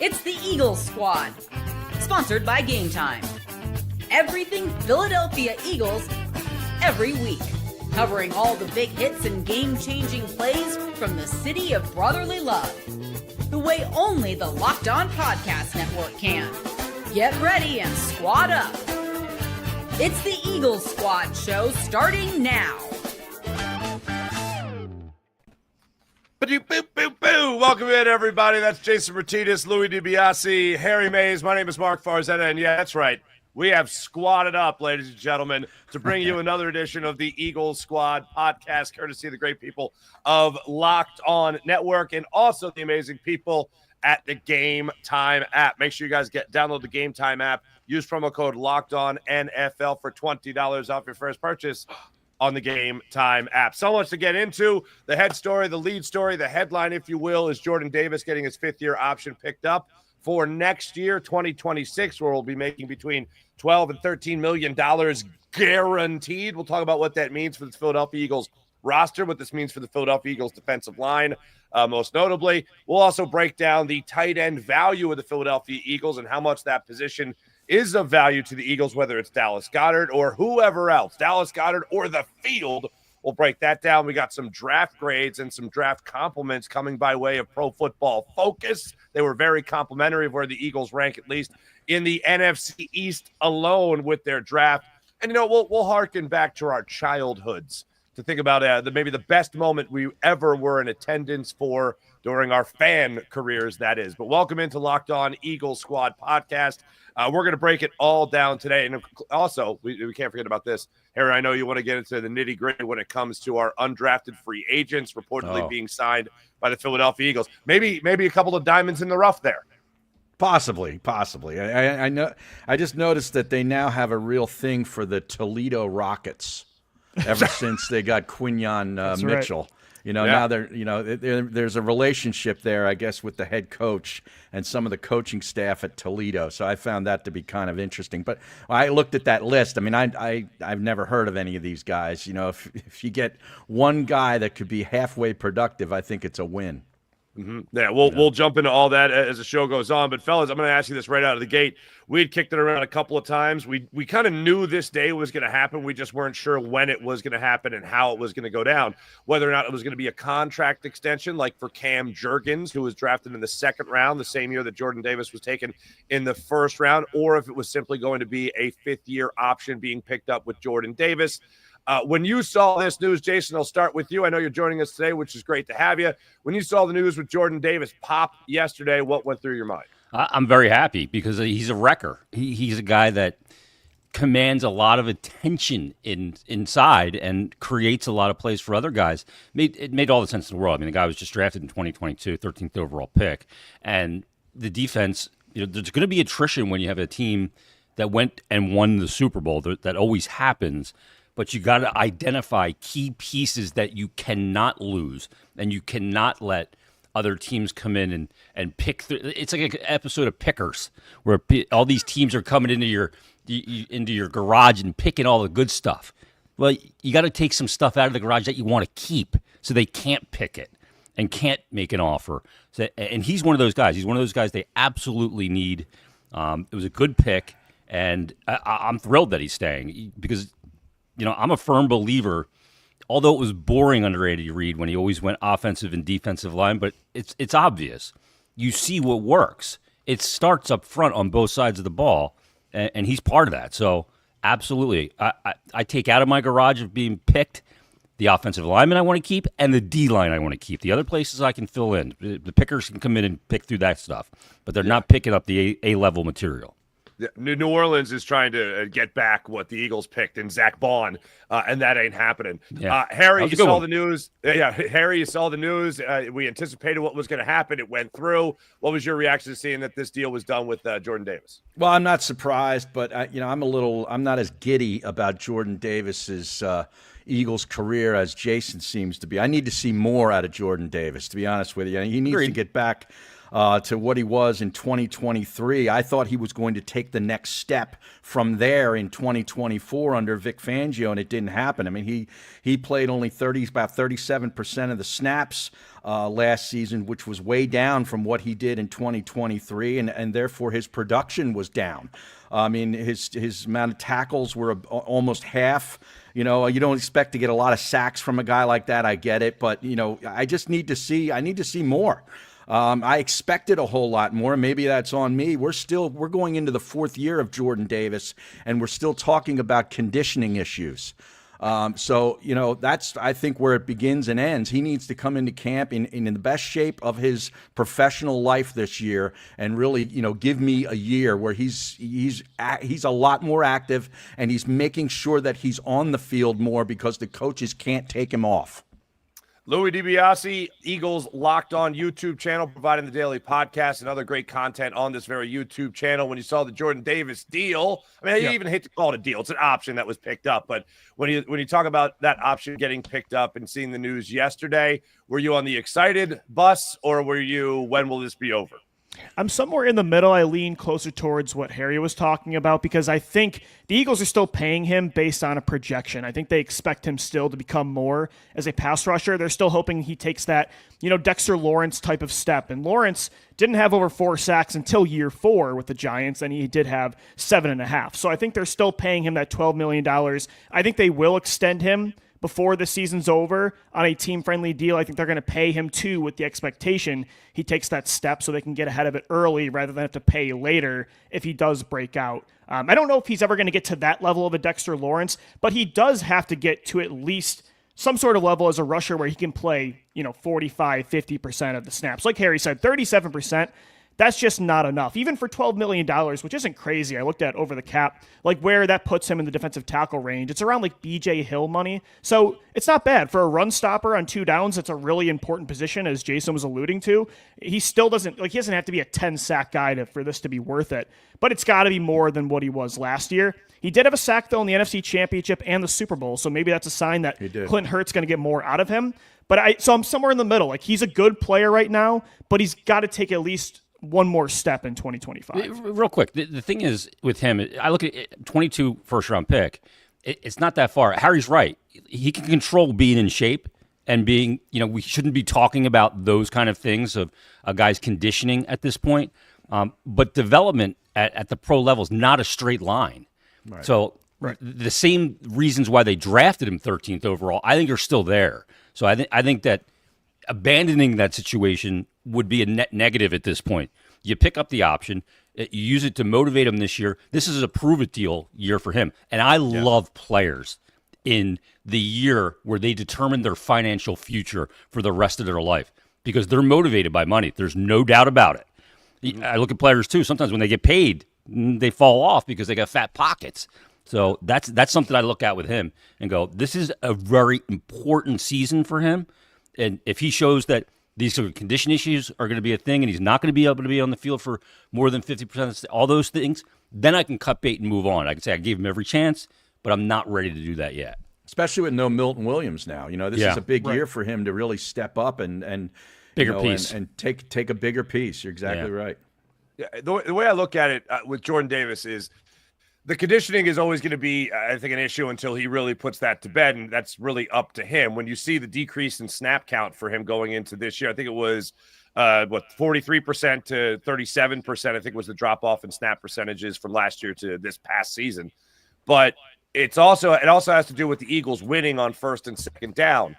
It's the Eagles Squad, sponsored by Gametime. Everything Philadelphia Eagles every week, covering all the big hits and game-changing plays from the city of brotherly love, the way only the Locked On Podcast Network can. Get ready and squad up. It's the Eagles Squad show starting now. Welcome in, everybody. That's Jason Martinez, Louie DiBiase, Harry Mays. My name is Mark Farzetta, and yeah, that's right. We have squatted up, ladies and gentlemen, to bring you another edition of the Eagles Squad podcast, courtesy of the great people of Locked On Network and also the amazing people at the Gametime app. Make sure you guys download the Gametime app. Use promo code LOCKEDONNFL for $20 off your first purchase on the Gametime app. So much to get into. The head story, the lead story, the headline, if you will, is Jordan Davis getting his fifth-year option picked up for next year, 2026, where we'll be making between $12 and $13 million guaranteed. We'll talk about what that means for the Philadelphia Eagles roster, what this means for the Philadelphia Eagles defensive line, most notably. We'll also break down the tight end value of the Philadelphia Eagles and how much that position is of value to the Eagles, whether it's Dallas Goedert or whoever else, Dallas Goedert or the field. We'll break that down. We got some draft grades and some draft compliments coming by way of Pro Football Focus. They were very complimentary of where the Eagles rank, at least in the NFC East alone with their draft. And, you know, we'll harken back to our childhoods to think about maybe the best moment we ever were in attendance for during our fan careers, that is. But welcome into Locked On Eagles Squad podcast. We're going to break it all down today. And also, we can't forget about this. Harry, I know you want to get into the nitty-gritty when it comes to our undrafted free agents reportedly being signed by the Philadelphia Eagles. Maybe a couple of diamonds in the rough there. Possibly. I know. I just noticed that they now have a real thing for the Toledo Rockets ever since they got Quinyon Mitchell. Right. You know, now there's a relationship there, I guess, with the head coach and some of the coaching staff at Toledo. So I found that to be kind of interesting. But I looked at that list. I mean, I've never heard of any of these guys. You know, if you get one guy that could be halfway productive, I think it's a win. Mm-hmm. Yeah, we'll jump into all that as the show goes on. But, fellas, I'm going to ask you this right out of the gate. We had kicked it around a couple of times. We kind of knew this day was going to happen. We just weren't sure when it was going to happen and how it was going to go down, whether or not it was going to be a contract extension like for Cam Jurgens, who was drafted in the second round the same year that Jordan Davis was taken in the first round, or if it was simply going to be a fifth-year option being picked up with Jordan Davis. When you saw this news, Jason, I'll start with you. I know you're joining us today, which is great to have you. When you saw the news with Jordan Davis pop yesterday, what went through your mind? I'm very happy because he's a wrecker. He's a guy that commands a lot of attention inside and creates a lot of plays for other guys. It made all the sense in the world. I mean, the guy was just drafted in 2022, 13th overall pick. And the defense, there's going to be attrition when you have a team that went and won the Super Bowl. That always happens. But you got to identify key pieces that you cannot lose, and you cannot let other teams come in and pick. It's like an episode of Pickers, where all these teams are coming into your garage and picking all the good stuff. Well, you got to take some stuff out of the garage that you want to keep, so they can't pick it and can't make an offer. So, and he's one of those guys. He's one of those guys they absolutely need. It was a good pick, and I'm thrilled that he's staying because. I'm a firm believer, although it was boring under Andy Reid when he always went offensive and defensive line, but it's obvious. You see what works. It starts up front on both sides of the ball, and he's part of that. So, absolutely. I take out of my garage of being picked the offensive lineman I want to keep and the D-line I want to keep. The other places I can fill in. The pickers can come in and pick through that stuff, but they're not picking up the A-level material. New Orleans is trying to get back what the Eagles picked in Zach Bond, and that ain't happening. Yeah. Harry, you saw the news. Harry, you saw the news. We anticipated what was going to happen. It went through. What was your reaction to seeing that this deal was done with Jordan Davis? Well, I'm not surprised, but I'm not as giddy about Jordan Davis's Eagles career as Jason seems to be. I need to see more out of Jordan Davis, to be honest with you. He needs to get back to what he was in 2023. I thought he was going to take the next step from there in 2024 under Vic Fangio, and it didn't happen. I mean, he played only about 37% of the snaps last season, which was way down from what he did in 2023, and therefore his production was down. I mean, his amount of tackles were almost half. You know, you don't expect to get a lot of sacks from a guy like that. I get it, but you know, I need to see more. I expected a whole lot more. Maybe that's on me. We're going into the fourth year of Jordan Davis, and we're still talking about conditioning issues. So, you know, that's, I think, where it begins and ends. He needs to come into camp in the best shape of his professional life this year and really, you know, give me a year where he's a lot more active and he's making sure that he's on the field more because the coaches can't take him off. Louie DiBiase, Eagles Locked On YouTube channel, providing the daily podcast and other great content on this very YouTube channel. When you saw the Jordan Davis deal, I mean, you even hate to call it a deal. It's an option that was picked up. But when you talk about that option getting picked up and seeing the news yesterday, were you on the excited bus or were you, when will this be over? I'm somewhere in the middle. I lean closer towards what Harry was talking about because I think the Eagles are still paying him based on a projection. I think they expect him still to become more as a pass rusher. They're still hoping he takes that, you know, Dexter Lawrence type of step. And Lawrence didn't have over 4 sacks until year 4 with the Giants, and he did have 7.5. So I think they're still paying him that $12 million. I think they will extend him before the season's over on a team-friendly deal. I think they're going to pay him too with the expectation he takes that step so they can get ahead of it early rather than have to pay later if he does break out. I don't know if he's ever going to get to that level of a Dexter Lawrence, but he does have to get to at least some sort of level as a rusher where he can play, you know, 45, 50% of the snaps. Like Harry said, 37%. That's just not enough. Even for $12 million, which isn't crazy. I looked at over the cap, like where that puts him in the defensive tackle range. It's around like BJ Hill money. So it's not bad. For a run stopper on 2 downs, it's a really important position, as Jason was alluding to. He still doesn't, like, he doesn't have to be a 10-sack guy for this to be worth it. But it's got to be more than what he was last year. He did have a sack, though, in the NFC Championship and the Super Bowl. So maybe that's a sign that Clint Hurtt's going to get more out of him. But so I'm somewhere in the middle. Like, he's a good player right now, but he's got to take at least one more step in 2025. Real quick, the thing is with him, I look at 22 first-round pick. It's not that far. Harry's right. He can control being in shape and being, you know, we shouldn't be talking about those kind of things of a guy's conditioning at this point. But development at the pro level is not a straight line. Right. So the same reasons why they drafted him 13th overall, I think are still there. So I think that abandoning that situation would be a net negative at this point. You pick up the option, you use it to motivate him this year. This is a prove-it deal year for him. And I love players in the year where they determine their financial future for the rest of their life because they're motivated by money. There's no doubt about it. I look at players, too. Sometimes when they get paid, they fall off because they got fat pockets. So that's something I look at with him and go, this is a very important season for him. And if he shows that these sort of condition issues are going to be a thing and he's not going to be able to be on the field for more than 50% of all those things, then I can cut bait and move on. I can say I gave him every chance, but I'm not ready to do that yet. Especially with no Milton Williams now. You know, this is a big year for him to really step up and bigger piece. And take a bigger piece. You're exactly right. Yeah, the way I look at it with Jordan Davis is the conditioning is always going to be, I think, an issue until he really puts that to bed, and that's really up to him. When you see the decrease in snap count for him going into this year, I think it was, 43% to 37%, I think was the drop-off in snap percentages from last year to this past season. But it also has to do with the Eagles winning on first and second down.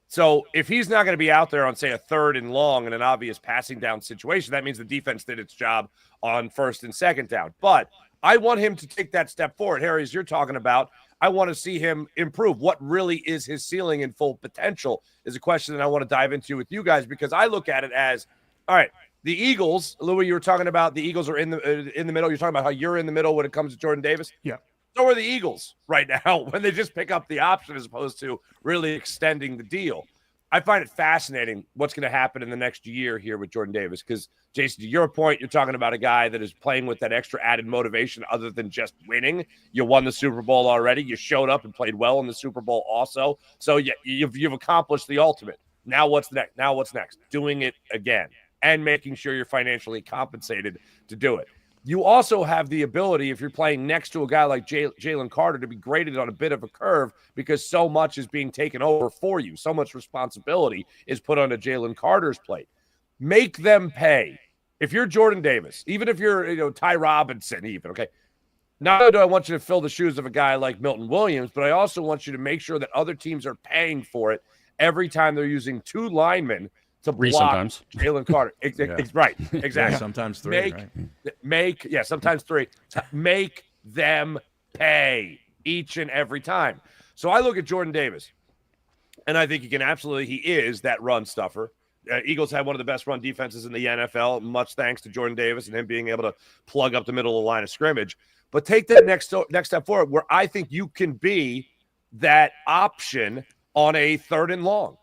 So if he's not going to be out there on, say, a 3rd and long in an obvious passing down situation, that means the defense did its job on first and second down. But I want him to take that step forward. Harry, as you're talking about, I want to see him improve. What really is his ceiling and full potential is a question that I want to dive into with you guys, because I look at it as, all right, the Eagles, Louie, you were talking about the Eagles are in the middle. You're talking about how you're in the middle when it comes to Jordan Davis. Yeah. So are the Eagles right now when they just pick up the option as opposed to really extending the deal. I find it fascinating what's going to happen in the next year here with Jordan Davis because, Jason, to your point, you're talking about a guy that is playing with that extra added motivation other than just winning. You won the Super Bowl already. You showed up and played well in the Super Bowl also. So you've accomplished the ultimate. Now what's next? Doing it again. and making sure you're financially compensated to do it. You also have the ability, if you're playing next to a guy like Jalen Carter, to be graded on a bit of a curve because so much is being taken over for you. So much responsibility is put onto Jalen Carter's plate. Make them pay. If you're Jordan Davis, even if you're Ty Robinson, even, okay, not only do I want you to fill the shoes of a guy like Milton Williams, but I also want you to make sure that other teams are paying for it every time they're using two linemen to block sometimes. Jalen Carter. Right, exactly. Yeah, sometimes three. Sometimes three. Make them pay each and every time. So I look at Jordan Davis, and I think he is that run stuffer. Eagles have one of the best run defenses in the NFL, much thanks to Jordan Davis and him being able to plug up the middle of the line of scrimmage. But take that next step forward where I think you can be that option on a 3rd and long.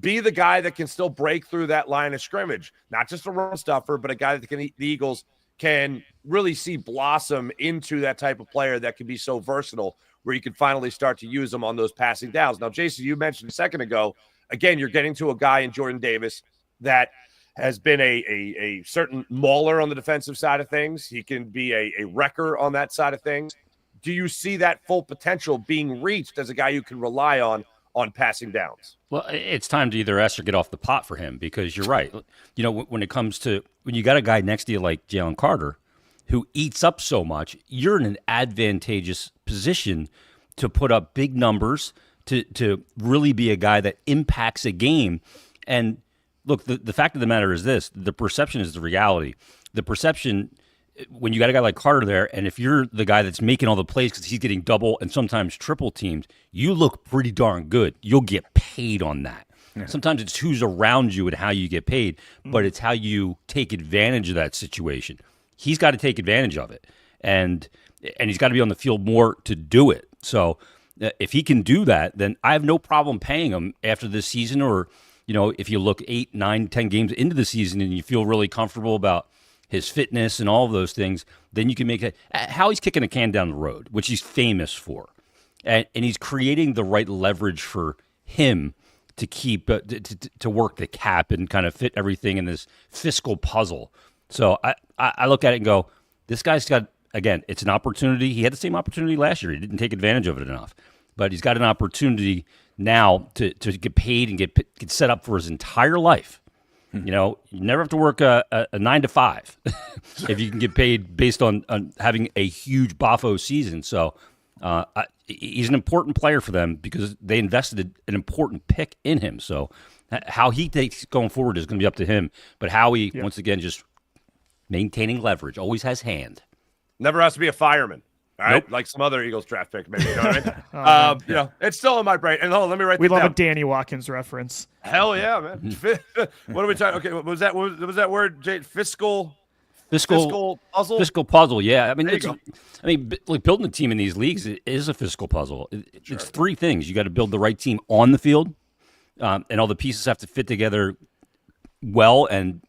Be the guy that can still break through that line of scrimmage, not just a run stuffer, but a guy that the Eagles can really see blossom into that type of player that can be so versatile where you can finally start to use them on those passing downs. Now, Jason, you mentioned a second ago, again, you're getting to a guy in Jordan Davis that has been a certain mauler on the defensive side of things. He can be a wrecker on that side of things. Do you see that full potential being reached as a guy you can rely on passing downs? Well, it's time to either S or get off the pot for him because you're right. When it comes to when you got a guy next to you like Jalen Carter who eats up so much, you're in an advantageous position to put up big numbers, to really be a guy that impacts a game. And look, the fact of the matter is this: the perception is the reality. The perception, when you got a guy like Carter there, and if you're the guy that's making all the plays because he's getting double and sometimes triple teamed, you look pretty darn good. You'll get paid on that. Yeah. Sometimes it's who's around you and how you get paid, but it's how you take advantage of that situation. He's got to take advantage of it, and he's got to be on the field more to do it. So if he can do that, then I have no problem paying him after this season, or if you look 8, 9, 10 games into the season and you feel really comfortable about his fitness and all of those things, then you can make it. How he's kicking a can down the road, which he's famous for, and he's creating the right leverage for him to keep to work the cap and kind of fit everything in this fiscal puzzle. So I look at it and go, this guy's got, again, it's an opportunity. He had the same opportunity last year. He didn't take advantage of it enough, but he's got an opportunity now to get paid and get set up for his entire life. You never have to work a 9 to 5 if you can get paid based on having a huge Bafo season. So he's an important player for them because they invested an important pick in him. So how he takes going forward is going to be up to him. But Howie, once again, just maintaining leverage, always has hand. Never has to be a fireman. All right, nope. Like some other Eagles draft pick, maybe. You know what I mean? It's still in my brain. And let me write. We that love down. a Danny Watkins reference. Hell yeah, man! What are we talking? Okay, what was that word? Fiscal puzzle. Fiscal puzzle. Yeah, I mean, like building a team in these leagues is a fiscal puzzle. It's three things: you got to build the right team on the field, and all the pieces have to fit together well, and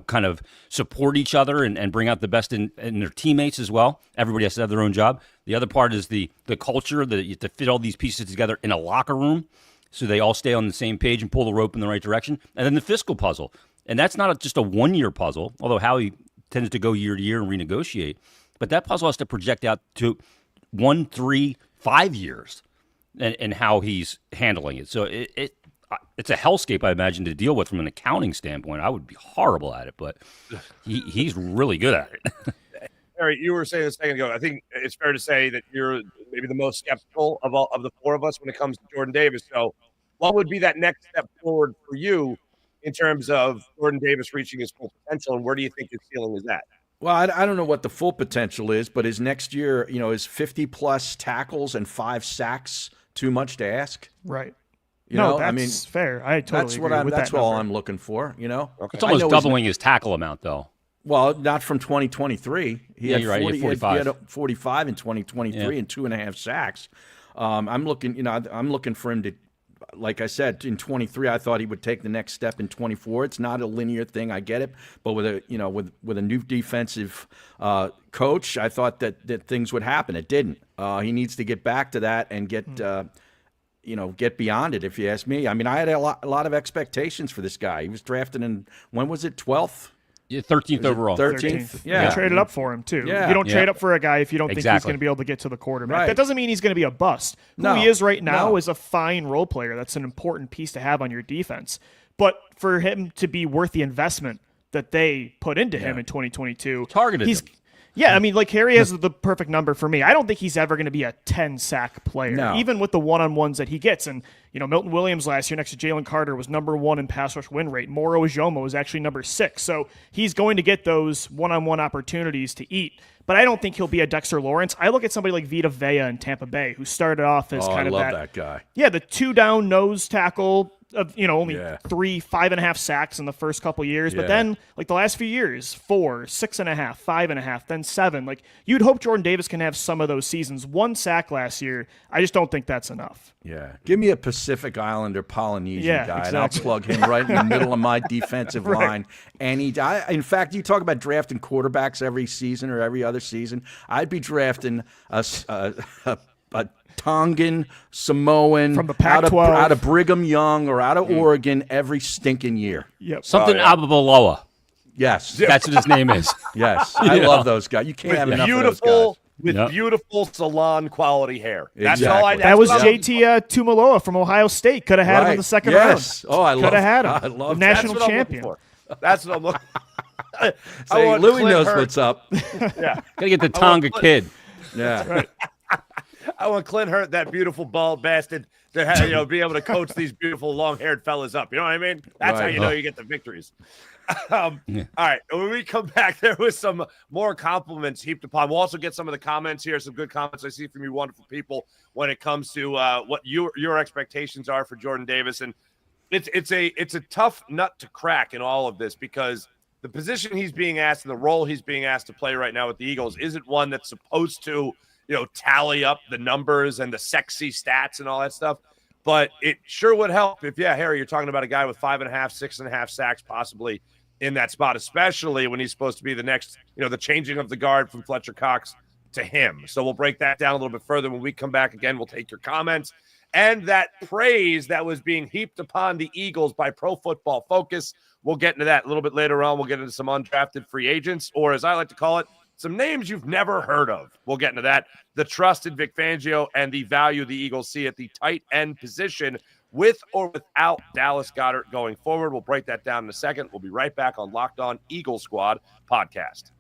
kind of support each other and bring out the best in their teammates as well. Everybody has to have their own job. The other part is the culture, that you have to fit all these pieces together in a locker room so they all stay on the same page and pull the rope in the right direction. And then the fiscal puzzle. And that's not just a one-year puzzle, although Howie tends to go year to year and renegotiate. But that puzzle has to project out to 1, 3, 5 years and how he's handling it. So it's a hellscape, I imagine, to deal with from an accounting standpoint. I would be horrible at it, but he's really good at it. Harry, you were saying a second ago, I think it's fair to say that you're maybe the most skeptical of the four of us when it comes to Jordan Davis. So what would be that next step forward for you in terms of Jordan Davis reaching his full potential, and where do you think his ceiling is at? Well, I don't know what the full potential is, but is next year, is 50-plus tackles and 5 sacks too much to ask? Right. That's fair. I totally agree with that's that all number. I'm looking for, Okay. It's almost doubling his tackle amount, though. Well, not from 2023. He had 45. He had 45 in 2023 and 2.5 sacks. I'm looking for him to, like I said, in 23, I thought he would take the next step in 24. It's not a linear thing, I get it, but with a new defensive coach, I thought that things would happen. It didn't. He needs to get back to that and get get beyond it, if you ask me. I mean, I had a lot of expectations for this guy. He was drafted in, when was it, 12th? Yeah, 13th overall. 13th? Yeah. You traded up for him, too. Yeah. You don't trade up for a guy if you don't think he's Exactly. going to be able to get to the quarterback. Right. That doesn't mean he's going to be a bust. Who he is right now is a fine role player. That's an important piece to have on your defense. But for him to be worth the investment that they put into him in 2022, Targeted him. Yeah, I mean, like Harry has the perfect number for me. I don't think he's ever going to be a 10-sack player, No. even with the one-on-ones that he gets. And, Milton Williams last year next to Jalen Carter was number 1 in pass rush win rate. Moro Ijeoma was actually number 6. So he's going to get those one-on-one opportunities to eat. But I don't think he'll be a Dexter Lawrence. I look at somebody like Vita Vea in Tampa Bay, who started off as kind of that guy. Yeah, the 2-down nose tackle of only 5.5 sacks in the first couple years, but then like the last few years, 4, 6.5, 5.5, then 7. Like you'd hope Jordan Davis can have some of those seasons. 1 sack last year, I just don't think that's enough. Yeah, give me a Pacific Islander Polynesian guy, exactly. and I'll plug him right in the middle of my defensive line. And in fact, you talk about drafting quarterbacks every season or every other season. I'd be drafting a Tongan, Samoan, from the Pac-12, out of Brigham Young or out of Oregon every stinking year. Yep. Something Ababaloa. Yes. That's what his name is. Yes. I love those guys. You can't have enough of those guys. With beautiful salon quality hair. That's Exactly. all I. That was JT Tumaloa from Ohio State. Could have had him in the second round. Oh, I love. Could have had him. I love national That's what champion. I'm looking for. That's what I'm looking. Say, Louie knows what's up. Yeah. Gotta get the Tonga kid. Yeah. I want Clint Hurt, that beautiful bald bastard, to have, be able to coach these beautiful long-haired fellas up. You know what I mean? That's how you know you get the victories. All right. When we come back, there was some more compliments heaped upon. We'll also get some of the comments here, some good comments I see from you wonderful people when it comes to what your expectations are for Jordan Davis. And it's a tough nut to crack in all of this because the position he's being asked and the role he's being asked to play right now with the Eagles isn't one that's supposed to tally up the numbers and the sexy stats and all that stuff. But it sure would help if, Harry, you're talking about a guy with 5.5, 6.5 sacks possibly in that spot, especially when he's supposed to be the next, the changing of the guard from Fletcher Cox to him. So we'll break that down a little bit further. When we come back again, we'll take your comments and that praise that was being heaped upon the Eagles by Pro Football Focus. We'll get into that a little bit later on. We'll get into some undrafted free agents, or as I like to call it, some names you've never heard of. We'll get into that. The trusted Vic Fangio and the value the Eagles see at the tight end position with or without Dallas Goedert going forward. We'll break that down in a second. We'll be right back on Locked On Eagles Squad podcast.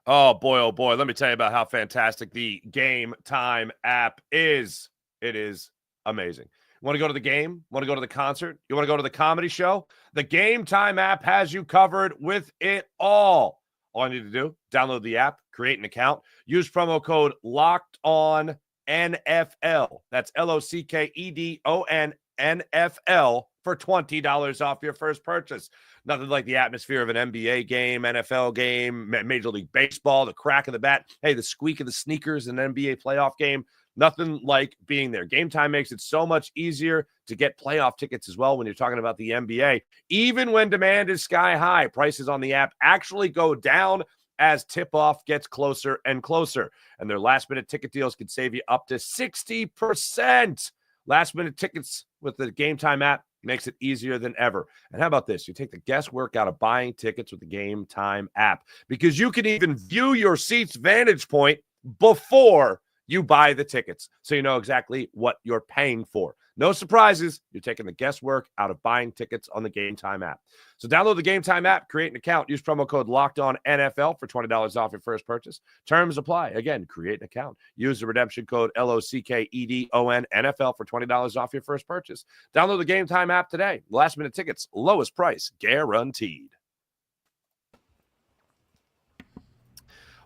Oh, boy. Let me tell you about how fantastic the Gametime app is. It is amazing. Want to go to the game? Want to go to the concert? You want to go to the comedy show? The Gametime app has you covered with it all. All I need to do, download the app, create an account, use promo code LOCKEDON NFL. That's LOCKEDON NFL for $20 off your first purchase. Nothing like the atmosphere of an NBA game, NFL game, Major League Baseball, the crack of the bat. Hey, the squeak of the sneakers in an NBA playoff game. Nothing like being there. Gametime makes it so much easier to get playoff tickets as well when you're talking about the NBA. Even when demand is sky high, prices on the app actually go down as tip-off gets closer and closer. And their last-minute ticket deals can save you up to 60%. Last-minute tickets with the Gametime app makes it easier than ever. And how about this? You take the guesswork out of buying tickets with the Gametime app because you can even view your seat's vantage point before you buy the tickets, so you know exactly what you're paying for. No surprises. You're taking the guesswork out of buying tickets on the Gametime app. So download the Gametime app, create an account, use promo code LOCKEDONNFL for $20 off your first purchase. Terms apply. Again, create an account. Use the redemption code LOCKEDON NFL for $20 off your first purchase. Download the Gametime app today. Last minute tickets, lowest price guaranteed.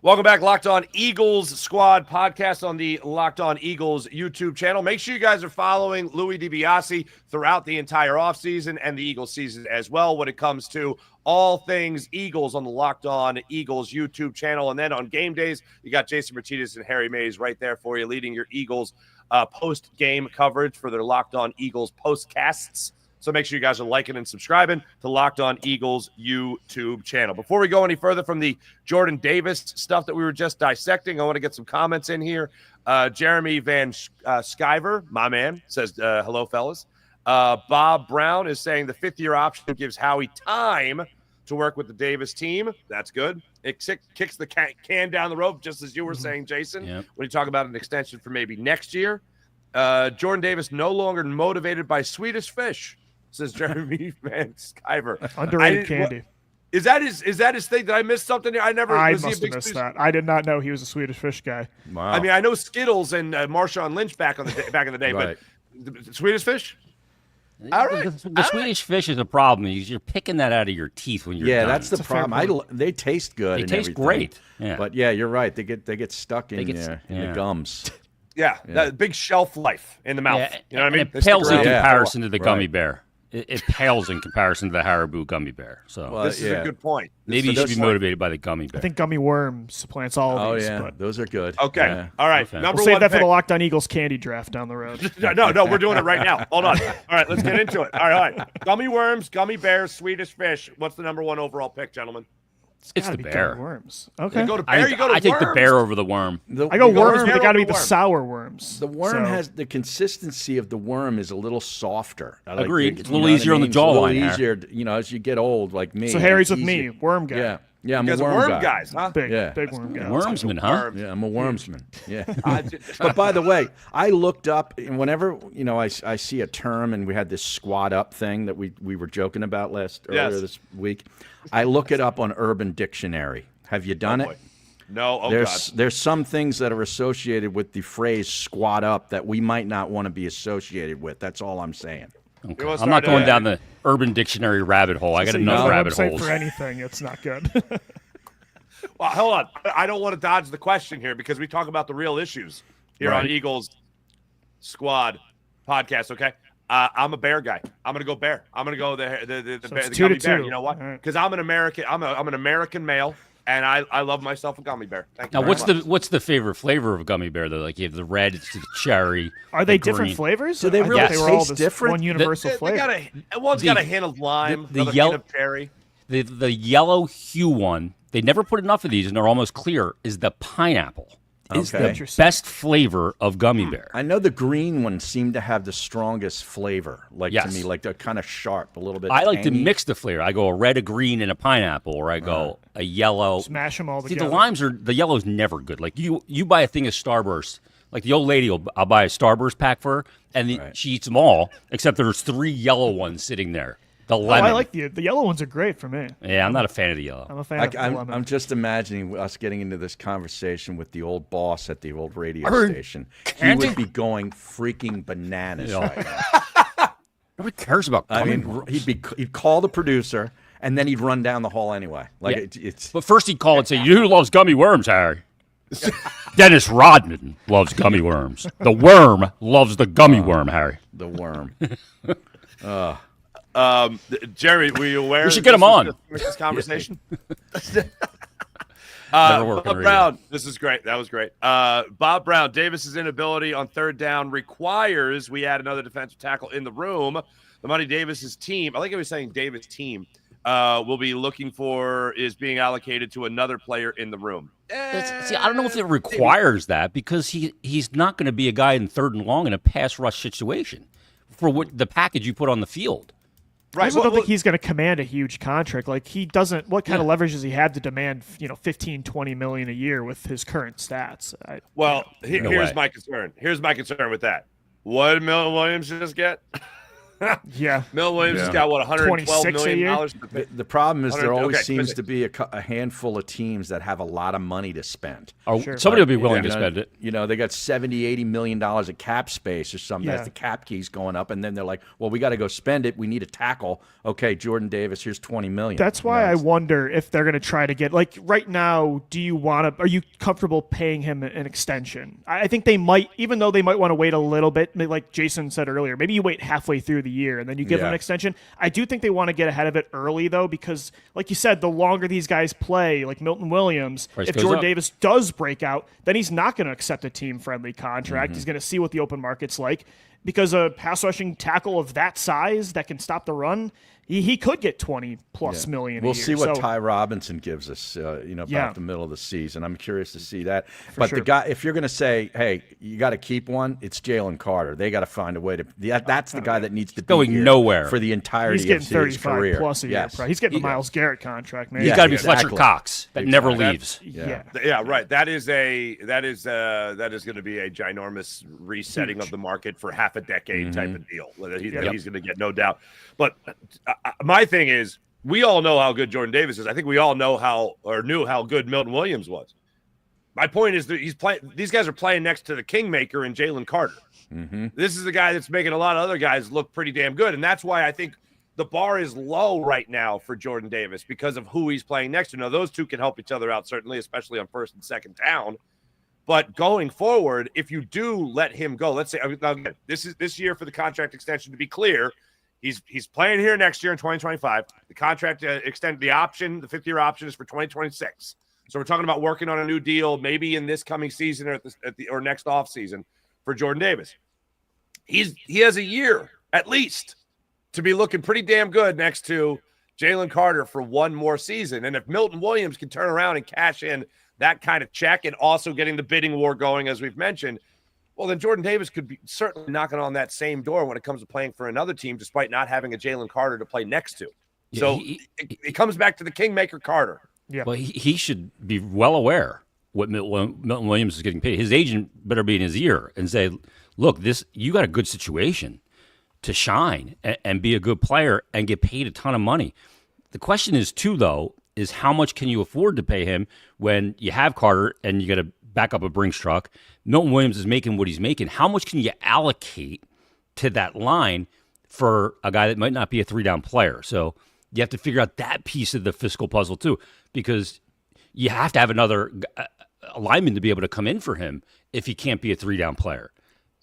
Welcome back, Locked On Eagles Squad podcast on the Locked On Eagles YouTube channel. Make sure you guys are following Louie DiBiase throughout the entire offseason and the Eagles season as well when it comes to all things Eagles on the Locked On Eagles YouTube channel. And then on game days, you got Jason Martinez and Harry Mays right there for you, leading your Eagles post-game coverage for their Locked On Eagles postcasts. So make sure you guys are liking and subscribing to Locked On Eagles YouTube channel. Before we go any further from the Jordan Davis stuff that we were just dissecting, I want to get some comments in here. Jeremy Van Skyver, my man, says, hello, fellas. Bob Brown is saying the fifth-year option gives Howie time to work with the Davis team. That's good. It kicks the can down the road, just as you were saying, Jason, when you talk about an extension for maybe next year. Jordan Davis no longer motivated by Swedish fish, says Jeremy Van Skyver. Underrated candy. Is that his thing? Did I miss something? I must have missed that. I did not know he was a Swedish fish guy. Wow. I mean, I know Skittles and Marshawn Lynch back in the day, Right. but the Swedish fish? All right. The Swedish fish is a problem. You're picking that out of your teeth when you're done. That's the problem. They taste good. They taste great. Yeah. But yeah, you're right. They get stuck in the gums. Yeah, that big shelf life in the mouth. Yeah, you know what I mean? And it pales in comparison to the Right. gummy bear. It pales in comparison to the Haribo gummy bear. So This is a good point. maybe you should be motivated by the gummy bear. I think gummy worm supplants all of these. Oh, yeah. But Those are good. Okay. Yeah. All right. Okay. Number we'll save one that for pick. the Locked On Eagles candy draft down the road. No, we're doing it right now. Hold on. All right, let's get into it. All right. Gummy worms, gummy bears, Swedish fish. What's the number one overall pick, gentlemen? It's Gotta the be bear. gummy worms. Okay. You go to bear, you go to I take the worms. bear over the worm. I go worms, but bear they got to be over the worm. sour worms. The worm So- has the consistency of the worm is a little softer. I like Agreed. the- It's a you little know what easier I on the mean? It's a little jawline, Harry. easier, as you get old, like me. So Harry's it's with me, easier. worm guy. Yeah, I'm You guys a are worm worm guys, huh? Big Yeah. worm guy. Wormsman, huh? Yeah, I'm a wormsman. Yeah. I- But by the way, I looked up, and whenever I see a term, and we had this squat up thing that we were joking about earlier this week. I look it up on Urban Dictionary. Have you done it? No. Oh, There's some things that are associated with the phrase squat up that we might not want to be associated with. That's all I'm saying. Okay. wanna I'm not start, going down the Urban Dictionary rabbit hole. I got enough No rabbit website holes. for anything. It's not good. Well, hold on. I don't want to dodge the question here because we talk about the real issues here on Right. Eagles Squad podcast. Okay, I'm a bear guy. I'm gonna go bear. I'm gonna go the So bear, it's the 2 gummy to bear. 2. You know what? All right. Because I'm an American. I'm an American male, and I love myself a gummy bear. Thank you. Now, very much. what's the favorite flavor of gummy bear though? Like you have the red, it's the cherry. Are they the different green. flavors? Do they I really thought they were all taste this different? one universal They flavor. one's got a hint of lime, the another yellow- hint of cherry. The yellow hue one. They never put enough of these, and they're almost clear. Is the pineapple? Is Okay. the best flavor of gummy bear? I know the green ones seem to have the strongest flavor, to Yes. me, like they're kind of sharp, a little bit. I like to tangy. mix the flavor. I go a red, a green, and a pineapple, or I go a yellow. Smash them all See, together. the yellow's never good. Like you buy a thing of Starburst. Like the old lady, I'll buy a Starburst pack for her, and she eats them all, except there's 3 yellow ones sitting there. The Oh, lemon. I like the yellow ones are great for me. Yeah, I'm not a fan of the yellow. I'm a fan of the lemon. I'm just imagining us getting into this conversation with the old boss at the old radio Urban station. He would be going freaking bananas right now. Nobody cares about I gummy mean, worms. he'd call the producer, and then he'd run down the hall anyway. Like Yeah. it's But first he'd call and say, "You who loves gummy worms, Harry?" Dennis Rodman loves gummy worms. The worm loves the gummy worm, Harry. the worm. Jerry, were you aware? We should that get him this was on. This conversation. Never work on Bob radio. Brown, this is great. That was great. Bob Brown, Davis's inability on third down requires we add another defensive tackle in the room. The money Davis's team, I like how he's saying Davis team, will be looking for is being allocated to another player in the room. See, I don't know if it requires that because he's not going to be a guy in third and long in a pass rush situation for what the package you put on the field. I also don't think he's going to command a huge contract. Like he doesn't. What kind of leverage does he have to demand? 15, 20 million a year with his current stats. Well, No here's way. my concern. Here's my concern with that. What did Milton Williams just get? Yeah, Milton Williams has got what, $112 $26 a million year? dollars. The problem is there 100 always okay, seems visit. to be a handful of teams that have a lot of money to spend. Or Sure. somebody will be willing to You know, spend it. They got $70-80 million of cap space or something. Yeah. That's the cap keys going up, and then they're like, "Well, we got to go spend it. We need a tackle. Okay, Jordan Davis, here's $20 million." that's why I wonder if they're going to try to get right now. Are you comfortable paying him an extension? I think they might, even though they might want to wait a little bit. Like Jason said earlier, maybe you wait halfway through the year and then you give him an extension. I do think they want to get ahead of it early though, because like you said, the longer these guys play, like Milton Williams, Price if goes Jordan up. Davis does break out, then he's not going to accept a team-friendly contract. He's going to see what the open market's like. because a pass rushing tackle of that size that can stop the run, he could get 20 plus million. We'll a year. see what So, Ty Robinson gives us, about the middle of the season. I'm curious to see that. But sure. the guy, if you're going to say, hey, you got to keep one, it's Jalen Carter. They got to find a way to. That's the guy that needs to be going here nowhere for the entirety he's getting of his 35 career. plus a year. Yes. He's getting the Myles Garrett contract, man. He's Yeah, got to be exactly. Fletcher Cox that never leaves. Yeah. Yeah, right. That is going to be a ginormous resetting of the market for half a decade type of deal. He's going to get, no doubt. But my thing is, we all know how good Jordan Davis is. I think we all knew how good Milton Williams was. My point is that these guys are playing next to the kingmaker and Jalen Carter. This is the guy that's making a lot of other guys look pretty damn good, and that's why I think the bar is low right now for Jordan Davis because of who he's playing next to. Now, those two can help each other out, certainly, especially on first and second down. But going forward, if you do let him go, let's say again, this year for the contract extension, to be clear, he's playing here next year in 2025. The contract the fifth-year option is for 2026. So we're talking about working on a new deal, maybe in this coming season or next off season for Jordan Davis. He has a year at least to be looking pretty damn good next to Jalen Carter for one more season. And if Milton Williams can turn around and cash in that kind of check and also getting the bidding war going, as we've mentioned, well, then Jordan Davis could be certainly knocking on that same door when it comes to playing for another team, despite not having a Jalen Carter to play next to. So it comes back to the kingmaker Carter. Yeah. Well, he should be well aware what Milton Williams is getting paid. His agent better be in his ear and say, look, you got a good situation to shine and be a good player and get paid a ton of money. The question is, too, though, is how much can you afford to pay him when you have Carter and you got to back up a Brinks truck? Milton Williams is making what he's making. How much can you allocate to that line for a guy that might not be a three-down player? So you have to figure out that piece of the fiscal puzzle, too, because you have to have another lineman to be able to come in for him if he can't be a three-down player.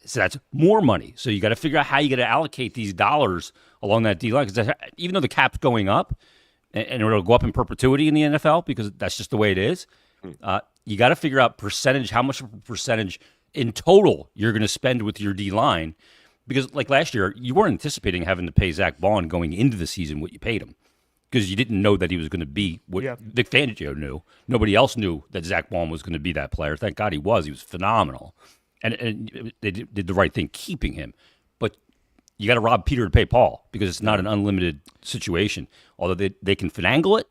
So that's more money. So you got to figure out how you got to allocate these dollars along that D line. Because even though the cap's going up, and it'll go up in perpetuity in the NFL because that's just the way it is, you got to figure out how much of a percentage in total you're going to spend with your D line. Because like last year, you weren't anticipating having to pay Zach Bond going into the season what you paid him because you didn't know that he was going to be what Vic Fangio knew. Nobody else knew that Zach Bond was going to be that player. Thank God he was. He was phenomenal. And they did the right thing keeping him. But you got to rob Peter to pay Paul because it's not an unlimited situation. Although they can finagle it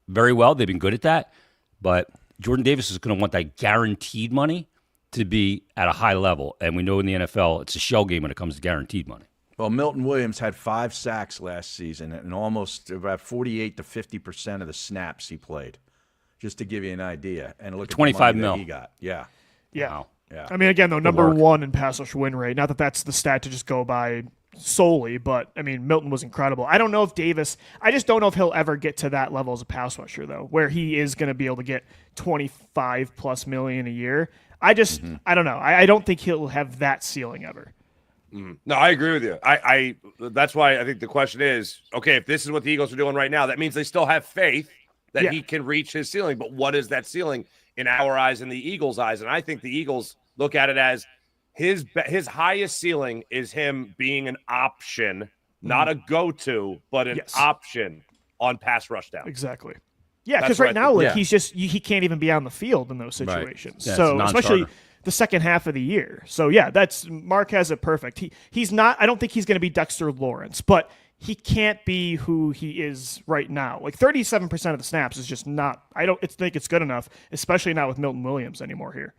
very well. They've been good at that. But Jordan Davis is going to want that guaranteed money to be at a high level. And we know in the NFL, it's a shell game when it comes to guaranteed money. Well, Milton Williams had 5 sacks last season and almost about 48 to 50% of the snaps he played, just to give you an idea. And look at 25 the money mil. that he got. Yeah. Yeah. Wow. Yeah. I mean, again, though, number work. one in pass rush win rate. Not that that's the stat to just go by solely, but, I mean, Milton was incredible. I don't know if I just don't know if he'll ever get to that level as a pass rusher, though, where he is going to be able to get 25 plus million a year. I don't know. I don't think he'll have that ceiling ever. No, I agree with you. I that's why I think the question is, okay, if this is what the Eagles are doing right now, that means they still have faith that he can reach his ceiling. But what is that ceiling in our eyes and the Eagles' eyes? And I think the Eagles look at it as his highest ceiling is him being an option, not a go-to, but an option on pass rush down. Exactly. Yeah, because right now, he can't even be on the field in those situations. Yeah, so especially the second half of the year. So yeah, Mark has it perfect. He's not. I don't think he's going to be Dexter Lawrence, but he can't be who he is right now. Like 37% of the snaps is just not. I don't think it's good enough, especially not with Milton Williams anymore here.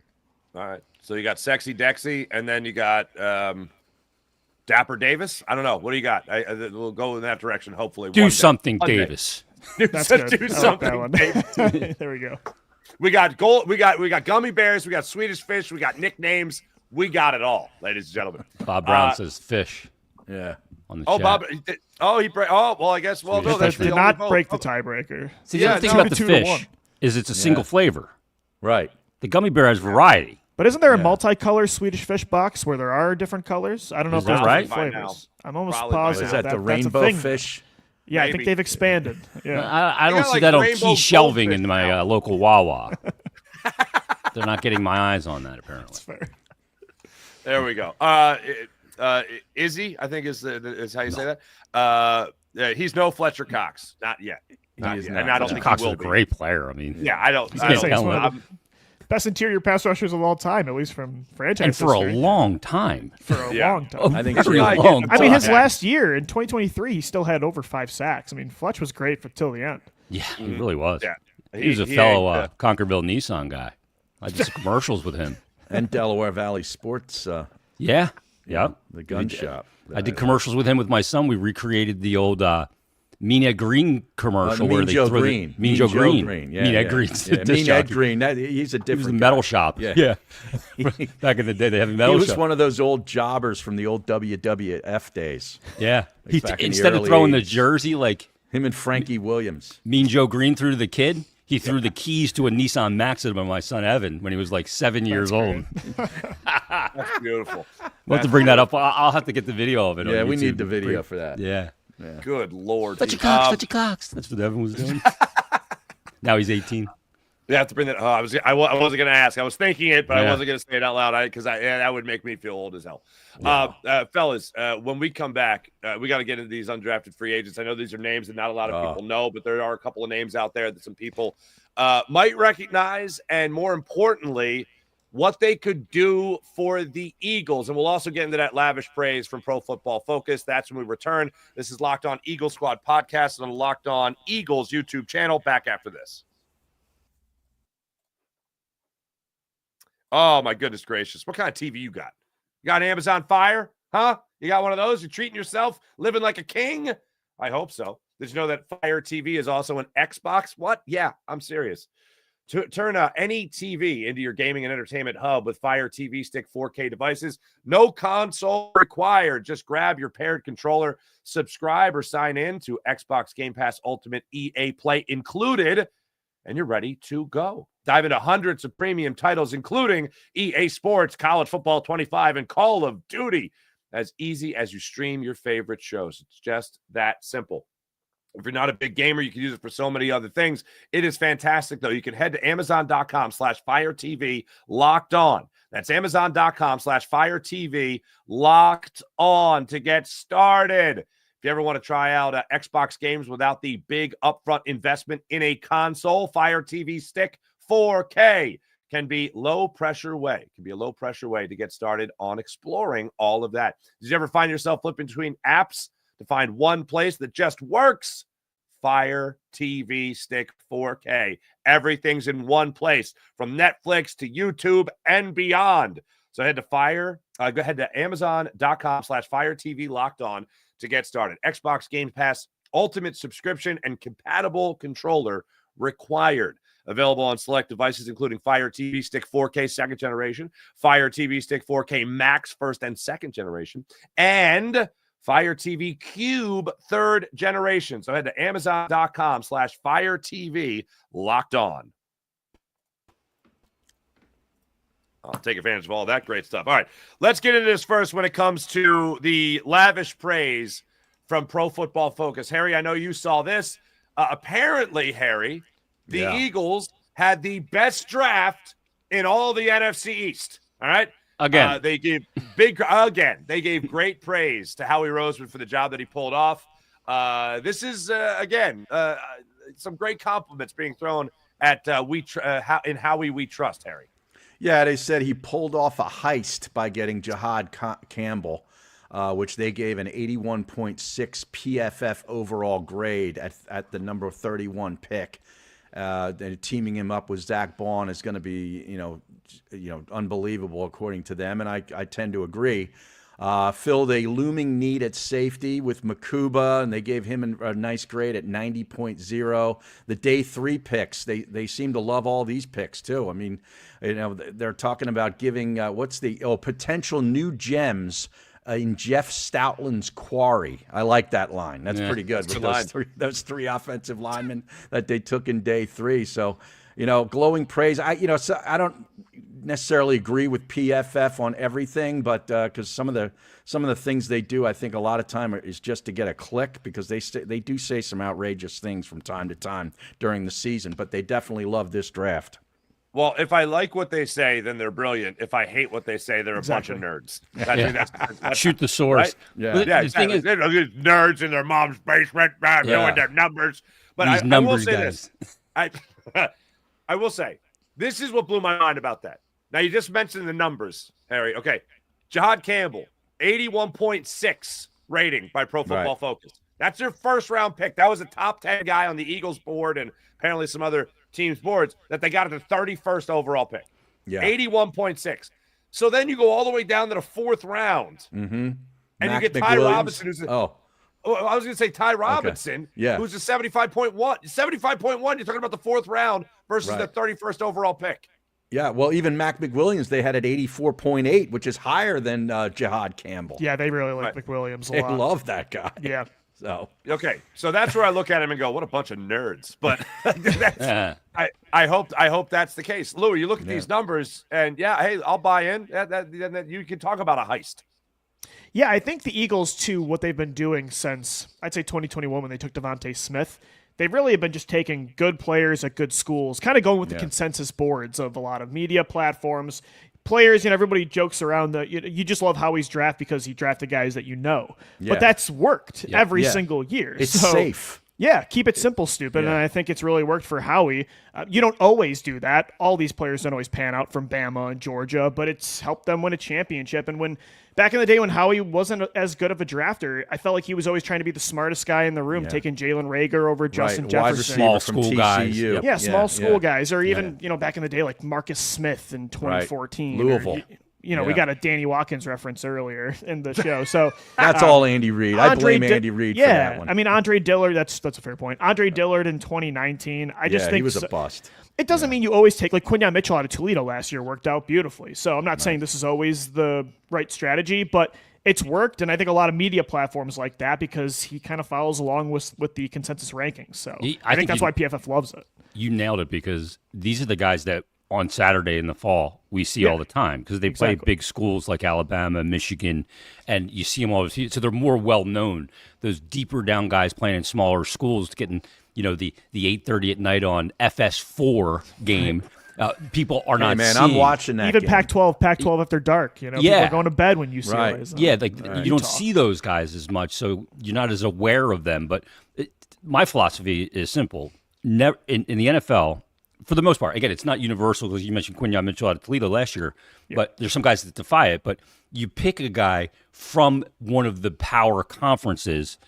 All right. So you got Sexy Dexy, and then you got Dapper Davis. I don't know. What do you got? We'll go in that direction. Hopefully, do something, Davis. That's good. Do something. There we go. We got gold. We got gummy bears. We got Swedish fish. We got nicknames. We got it all, ladies and gentlemen. Bob Brown says fish. Yeah. On the Oh, chat. Bob. Well, I guess. Well, no, that's Did not break the tiebreaker. See, the other thing about the fish is it's a single flavor. Right. The gummy bear has variety. But isn't there a multicolor Swedish fish box where there are different colors? I don't know Is if there's that different right? flavors. I'm almost Probably by positive Is that the that's a rainbow thing. fish? Yeah, I Maybe. think they've expanded. Yeah. I don't got, see like, that on rainbow key shelving goldfish in my now. local Wawa. They're not getting my eyes on that, apparently. Fair. There we go. Izzy, I think is how you say that. He's no Fletcher Cox, not yet. Not yet. And I don't think Cox he will is a be. great player. I mean, Yeah, I don't. He's I one don't of the best interior pass rushers of all time, at least from franchise and for history. a long time. For a long time. I think Very so. long I mean, his time. last year in 2023, he still had over 5 sacks. I mean, Fletch was great till the end. Yeah, he really was. Yeah. He was a fellow Conquerville Nissan guy. I did some commercials with him. And Delaware Valley Sports. Yeah. The gun shop. I did commercials with him with my son. We recreated the old Mean Green commercial where they Joe throw Green. Mean Joe Green. Yeah, Mean yeah. Green's Yeah, the disc Mean Ed jockey. Green. He's a He different was the guy. metal shop. Yeah. Back in the day, they have a He metal was shop. one of those old jobbers from the old WWF days. Yeah. Like back in the Instead of early throwing the 80s. jersey like Him and Frankie Williams. Mean Joe Green threw to the kid, he threw the keys to a Nissan Maxima to my son Evan when he was like 7 years old. That's beautiful. We'll have to bring that up. I'll have to get the video of it. Yeah, on we YouTube. need the video for that. Yeah. Good Lord. Touch your cocks. That's what Evan was doing. Now he's 18. You have to bring that. Oh, I wasn't going to ask. I was thinking it, but I Yeah. wasn't going to say it out loud because that would make me feel old as hell. Fellas, when we come back, we got to get into these undrafted free agents. I know these are names that not a lot of people know, but there are a couple of names out there that some people might recognize, and more importantly, what they could do for the Eagles. And we'll also get into that lavish praise from Pro Football Focus. That's when we return. This is Locked On Eagle Squad podcast on the Locked On Eagles YouTube channel. Back after this. Oh, my goodness gracious. What kind of TV you got? You got Amazon Fire? Huh? You got one of those? You're treating yourself? Living like a king? I hope so. Did you know that Fire TV is also an Xbox? What? Yeah, I'm serious. Turn any TV into your gaming and entertainment hub with Fire TV Stick 4K devices. No console required. Just grab your paired controller, subscribe or sign in to Xbox Game Pass Ultimate EA Play included, and you're ready to go. Dive into hundreds of premium titles, including EA Sports, College Football 25, and Call of Duty. As easy as you stream your favorite shows. It's just that simple. If you're not a big gamer, you can use it for so many other things. It is fantastic, though. You can head to Amazon.com/FireTV Locked On. That's Amazon.com/FireTV Locked On to get started. If you ever want to try out Xbox games without the big upfront investment in a console, Fire TV Stick 4K can be low-pressure way. It can be a low-pressure way to get started on exploring all of that. Did you ever find yourself flipping between apps to find one place that just works? Fire TV Stick 4K. Everything's in one place, from Netflix to YouTube and beyond. So head to go ahead to Amazon.com/Fire TV Locked On to get started. Xbox Game Pass Ultimate subscription and compatible controller required. Available on select devices, including Fire TV Stick 4K second generation, Fire TV Stick 4K Max first and second generation, and Fire TV Cube third generation. So head to Amazon.com/Fire TV Locked On. I'll take advantage of all that great stuff. All right, let's get into this first when it comes to the lavish praise from Pro Football Focus. Harry, I know you saw this. Apparently, Harry, the Eagles had the best draft in all the NFC East. All right? Again. They gave great praise to Howie Roseman for the job that he pulled off. This is, some great compliments being thrown at in Howie we trust, Harry. Yeah, they said he pulled off a heist by getting Jahad Campbell, which they gave an 81.6 PFF overall grade at the number 31 pick. Teaming him up with Zach Baun is going to be, unbelievable according to them, and I tend to agree. Filled a looming need at safety with Makuba, and they gave him a nice grade at 90.0. The day 3 picks, they seem to love all these picks too. I mean, they're talking about giving potential new gems in Jeff Stoutland's quarry. I like that line. That's pretty good. With those three offensive linemen that they took in day 3. So, glowing praise. I don't necessarily agree with PFF on everything, but because some of the things they do, I think a lot of time is just to get a click, because they do say some outrageous things from time to time during the season. But they definitely love this draft. Well, if I like what they say, then they're brilliant. If I hate what they say, they're a bunch of nerds. That's Shoot the source. Right? Yeah. But Yeah, the thing is, these nerds in their mom's basement doing their numbers. But these I will numbers say guys. this. I will say, this is what blew my mind about that. Now, you just mentioned the numbers, Harry. Okay. Jihad Campbell, 81.6 rating by Pro Football Focus. That's their first-round pick. That was a top 10 guy on the Eagles board and apparently some other teams' boards that they got at the 31st overall pick. Yeah. 81.6. So then you go all the way down to the fourth round. Mm-hmm. And Mac you get Ty McWilliams. Robinson, who's I was going to say Ty Robinson, who's a 75.1. 75.1, you're talking about the fourth round versus the 31st overall pick. Yeah, well, even Mac McWilliams, they had at 84.8, which is higher than Jihad Campbell. Yeah, they really like McWilliams a They lot. love that guy. Yeah. So okay, so that's where I look at him and go, "What a bunch of nerds!" But I hope that's the case. Louie, you look at these numbers, and hey, I'll buy in. That you can talk about a heist. Yeah, I think the Eagles, too, what they've been doing since, I'd say 2021 when they took Devontae Smith, they really have been just taking good players at good schools, kind of going with the consensus boards of a lot of media platforms. Players, everybody jokes around that you just love Howie's draft because he drafted guys that you know. Yeah. But that's worked every single year. It's safe. Yeah, keep it simple, stupid. And I think it's really worked for Howie. You don't always do that. All these players don't always pan out from Bama and Georgia, but it's helped them win a championship. And when back in the day when Howie wasn't as good of a drafter, I felt like he was always trying to be the smartest guy in the room, taking Jalen Rager over Justin Jefferson. Small school guys. Yeah, small school guys. Or even, back in the day, like Marcus Smith in 2014. Louisville. We got a Danny Watkins reference earlier in the show. So that's all Andy Reid. I blame Andy Reid for that one. I mean, Andre Dillard, that's a fair point. Andre Dillard in 2019, I just think he was a bust. It doesn't mean you always take, like Quinyon Mitchell out of Toledo last year worked out beautifully. So I'm not saying this is always the right strategy, but it's worked. And I think a lot of media platforms like that because he kind of follows along with the consensus rankings. So I think that's why PFF loves it. You nailed it because these are the guys that on Saturday in the fall we see all the time because they play big schools like Alabama, Michigan, and you see them all. So they're more well-known. Those deeper down guys playing in smaller schools getting, the 8:30 at night on FS4 game. People are not man, seeing. I'm watching that Even game. Pac-12 after dark. People are going to bed when you see it. Yeah, you don't see those guys as much, so you're not as aware of them. But my philosophy is simple. Never in the NFL, for the most part, again, it's not universal because you mentioned Quinyon Mitchell out of Toledo last year, but there's some guys that defy it. But you pick a guy from one of the power conferences.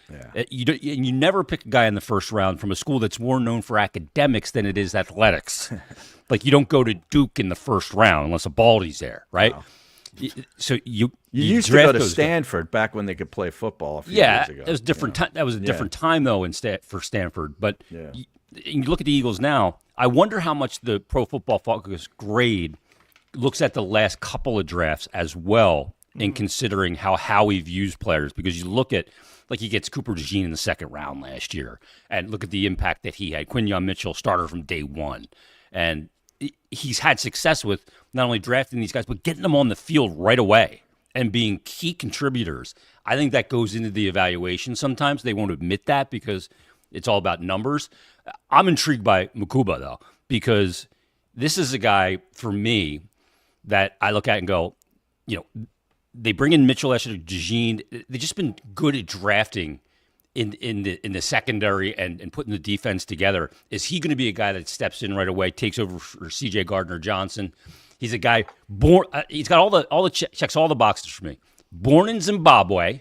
You never pick a guy in the first round from a school that's more known for academics than it is athletics. Like you don't go to Duke in the first round unless a Baldy's there, right? Wow. So you used to go to Stanford back when they could play football a few years ago. It was different. That was a different time though for Stanford. But you look at the Eagles now. I wonder how much the Pro Football Focus grade looks at the last couple of drafts as well in considering how Howie views players. Because you look at, like he gets Cooper DeJean in the second round last year, and look at the impact that he had. Quinyon Mitchell starter from day one. And he's had success with not only drafting these guys, but getting them on the field right away and being key contributors. I think that goes into the evaluation sometimes. They won't admit that because it's all about numbers. I'm intrigued by Mukuba, though, because this is a guy, for me, that I look at and go, they bring in Mitchell, Escher, DeJean. They've just been good at drafting in the secondary and putting the defense together. Is he going to be a guy that steps in right away, takes over for C.J. Gardner-Johnson? He's a guy born. He's got all the checks all the boxes for me. Born in Zimbabwe,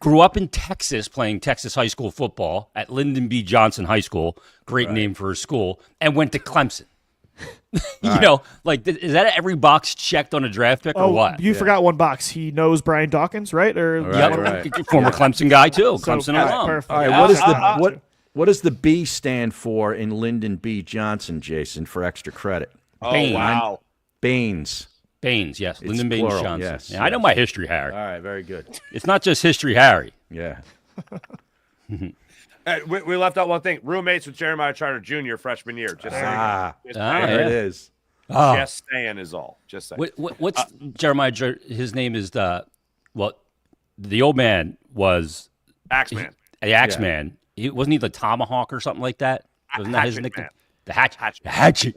grew up in Texas playing Texas high school football at Lyndon B. Johnson High School, great name for his school, and went to Clemson. Is that every box checked on a draft pick or what? You forgot one box. He knows Brian Dawkins, right? Former Clemson guy too. Clemson alum. Perfect. All right, what does the B stand for in Lyndon B. Johnson, Jason, for extra credit? Oh, wow. Baines. Baines, yes. Lyndon Baines plural, Johnson. yes, I know my history, Harry. All right, very good. It's not just history, Harry. Yeah. We left out one thing. Roommates with Jeremiah Charter Jr. freshman year. Just saying. There it is. Just saying is all. Just saying. What's Jeremiah? His name is the old man was Axeman. The Axeman. Wasn't he the Tomahawk or something like that? Wasn't that his nickname? Man. The Hatchet.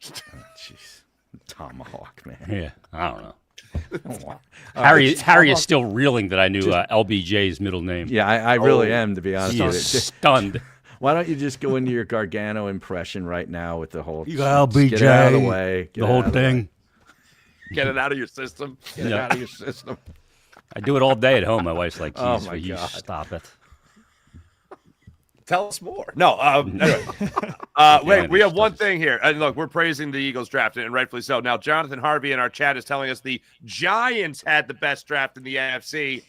Jeez, tomahawk, man. Yeah, I don't know. Wow. Harry is still reeling that I knew LBJ's middle name. Yeah, I really am, to be honest He with is you. stunned. Why don't you just go into your Gargano impression right now with the whole You got LBJ. Get it out of the way. The whole thing. Get it out of your system. Get it out of your system. I do it all day at home. My wife's like, Oh, "Geez, my will you God. stop it?" Tell us more. No, anyway. Wait, we have one thing here. And look, we're praising the Eagles draft, and rightfully so. Now, Jonathan Harvey in our chat is telling us the Giants had the best draft in the NFC.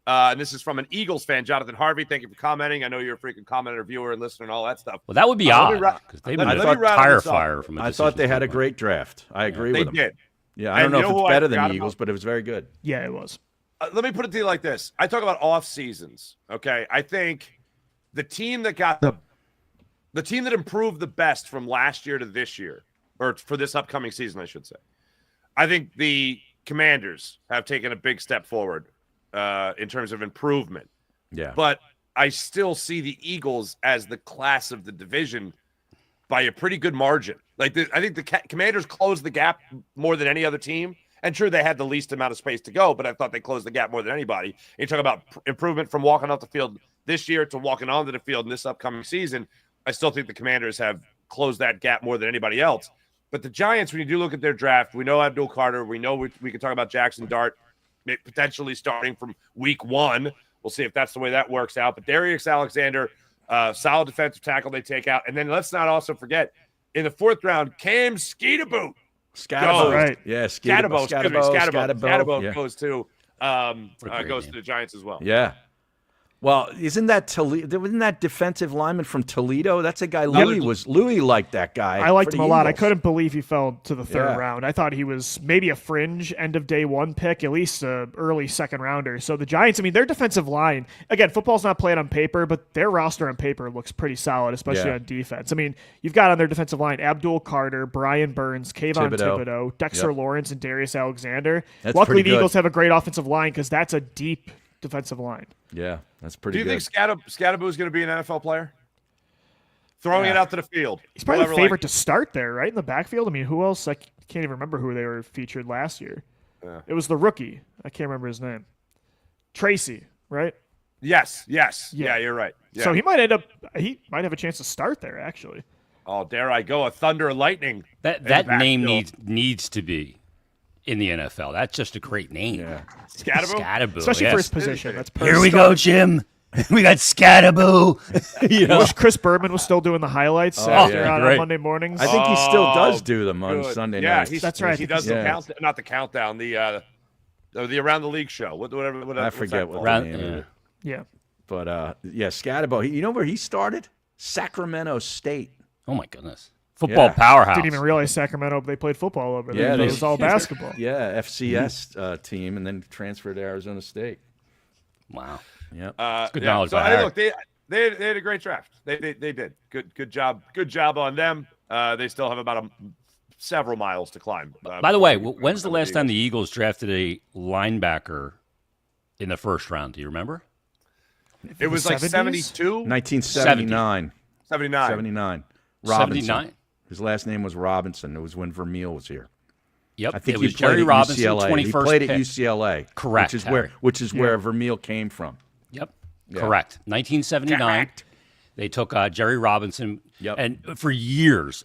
And this is from an Eagles fan, Jonathan Harvey. Thank you for commenting. I know you're a freaking commenter, viewer, and listener, and all that stuff. Well, that would be let me odd ra- because they let me made a rattle tire this off. fire from. I thought they had a great draft. I agree They with them. did. Yeah, I don't And know you if know who it's I better than forgot the Eagles, about? but it was very good. Yeah, it was. Let me put it to you like this. I talk about off seasons. Okay, I think the team that got the team that improved the best from last year to this year, or for this upcoming season, I should say. I think the Commanders have taken a big step forward in terms of improvement. Yeah. But I still see the Eagles as the class of the division by a pretty good margin. Like I think the Commanders closed the gap more than any other team. And sure, they had the least amount of space to go, but I thought they closed the gap more than anybody. You talk about improvement from walking off the field this year to walking onto the field in this upcoming season. I still think the Commanders have closed that gap more than anybody else. But the Giants, when you do look at their draft, we know Abdul Carter. We know we can talk about Jackson Dart potentially starting from week 1. We'll see if that's the way that works out. But Darius Alexander, solid defensive tackle they take out. And then let's not also forget, in the 4th round, Cam Skeetaboot. Scatterbo. Right. Yeah, Scatterbo Yeah. goes to the Giants as well. Yeah. Well, isn't that Toledo? Wasn't that defensive lineman from Toledo? That's a guy Louie liked that guy. I liked for him the a lot. I Eagles. couldn't believe he fell to the 3rd Yeah. round. I thought he was maybe a fringe end of day 1 pick, at least an early 2nd rounder. So the Giants, I mean, their defensive line, again, football's not played on paper, but their roster on paper looks pretty solid, especially on defense. I mean, you've got on their defensive line Abdul Carter, Brian Burns, Kayvon Thibodeau, Dexter Lawrence, and Darius Alexander. That's Luckily, pretty the good. Eagles have a great offensive line because that's a deep defensive line. Yeah, that's Do pretty you good. think Scatterbo is going to be an NFL player? Throwing it out to the field. He's probably the Whoever, favorite to start there, right? In the backfield. I mean, who else? I can't even remember who they were featured last year. Yeah. It was the rookie. I can't remember his name. Tracy, right? Yes. Yeah. Yeah, you're right. Yeah. So he might have a chance to start there, actually. Oh, dare I go? A Thunder and Lightning. That name needs to be in the NFL. That's just a great name. Yeah. Scatterbo? Especially yes. for his position. That's perfect. Here we go, Jim. We got Scatterbo. I wish Chris Berman was still doing the highlights after yeah, on great. Monday mornings. I think he still does do them on Good. Sunday Yeah, nights. That's right. He does Yeah. the countdown, not the countdown, the Around the League show. Whatever. I what's forget that what called? the Round- name of yeah. it. yeah. But Scatterbo. You know where he started? Sacramento State. Oh my goodness. Football Yeah. powerhouse. Didn't even realize Sacramento, they played football over there. Yeah, It was all basketball. Yeah, FCS team, and then transferred to Arizona State. Wow. Yep. Good knowledge So by Harry. look, they had a great draft. They did good job. Good job on them. They still have about several miles to climb. By the way, when's the last time the Eagles drafted a linebacker in the 1st round? Do you remember? It was like 70s? 72, 1979. 79. 79. Robinson. 79? His last name was Robinson. It was when Vermeil was here. Yep. I think it he was played Jerry at Robinson, UCLA. 21st He played pick. at UCLA. Correct, Which is where Vermeil came from. Yep. Yeah. Correct. 1979. They took Jerry Robinson. Yep. And for years,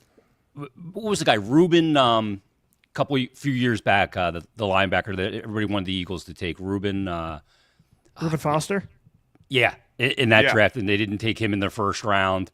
what was the guy? Ruben, few years back, the linebacker that everybody wanted the Eagles to take. Ruben Foster? Yeah, in that Yeah. draft, and they didn't take him in their 1st round.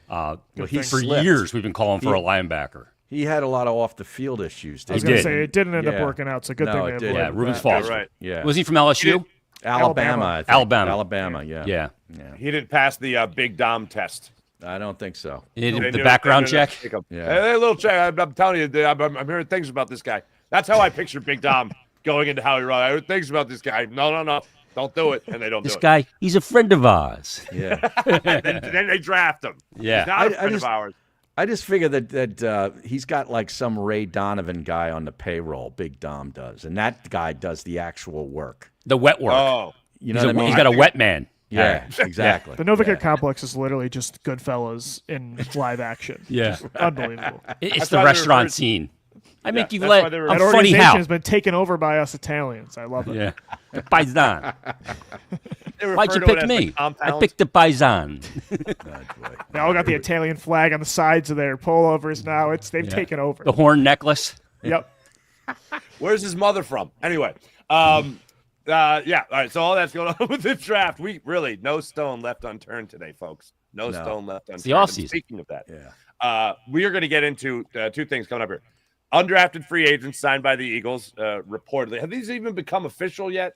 he For slipped. years, we've been calling for a linebacker. He had a lot of off the field issues. I was didn't going he? to say, it didn't end Yeah. up working out, so good No, thing it they didn't. avoided Yeah, Ruben's that. fault. Right. Yeah. Was he from LSU? Alabama. I think. Alabama. Alabama. Yeah. Yeah. He didn't pass the Big Dom test. I don't think so. He They did the knew- background they knew check. to take him. Yeah. Hey, little check. I'm telling you, I'm hearing things about this guy. That's how I picture Big Dom going into Howie Rowe. I heard things about this guy. No. Don't do it. And they don't This do guy, he's a friend of ours. Yeah. it. Then they draft him. Yeah. He's not a friend of ours. I just figure that he's got like some Ray Donovan guy on the payroll. Big Dom does, and that guy does the actual work. The wet work. Oh. You know what I mean? He's got a wet man. Yeah, exactly. The Novacare complex is literally just Goodfellas in live action. Yeah. Just unbelievable. It's the restaurant scene. I make you that's let. why they were- I'm That funny organization how. has been taken over by us Italians. I love it. Yeah. The paisan. They refer Why'd you to it pick as me? the I compound. picked the paisan. They all got the Italian flag on the sides of their pullovers now. They've taken over. The horn necklace. Yep. Where's his mother from? Anyway, yeah. All right. So all that's going on with the draft. We really no stone left unturned today, folks. No stone left unturned. the offseason. And speaking of that, we are going to get into two things coming up here. Undrafted free agents signed by the Eagles, reportedly. Have these even become official yet?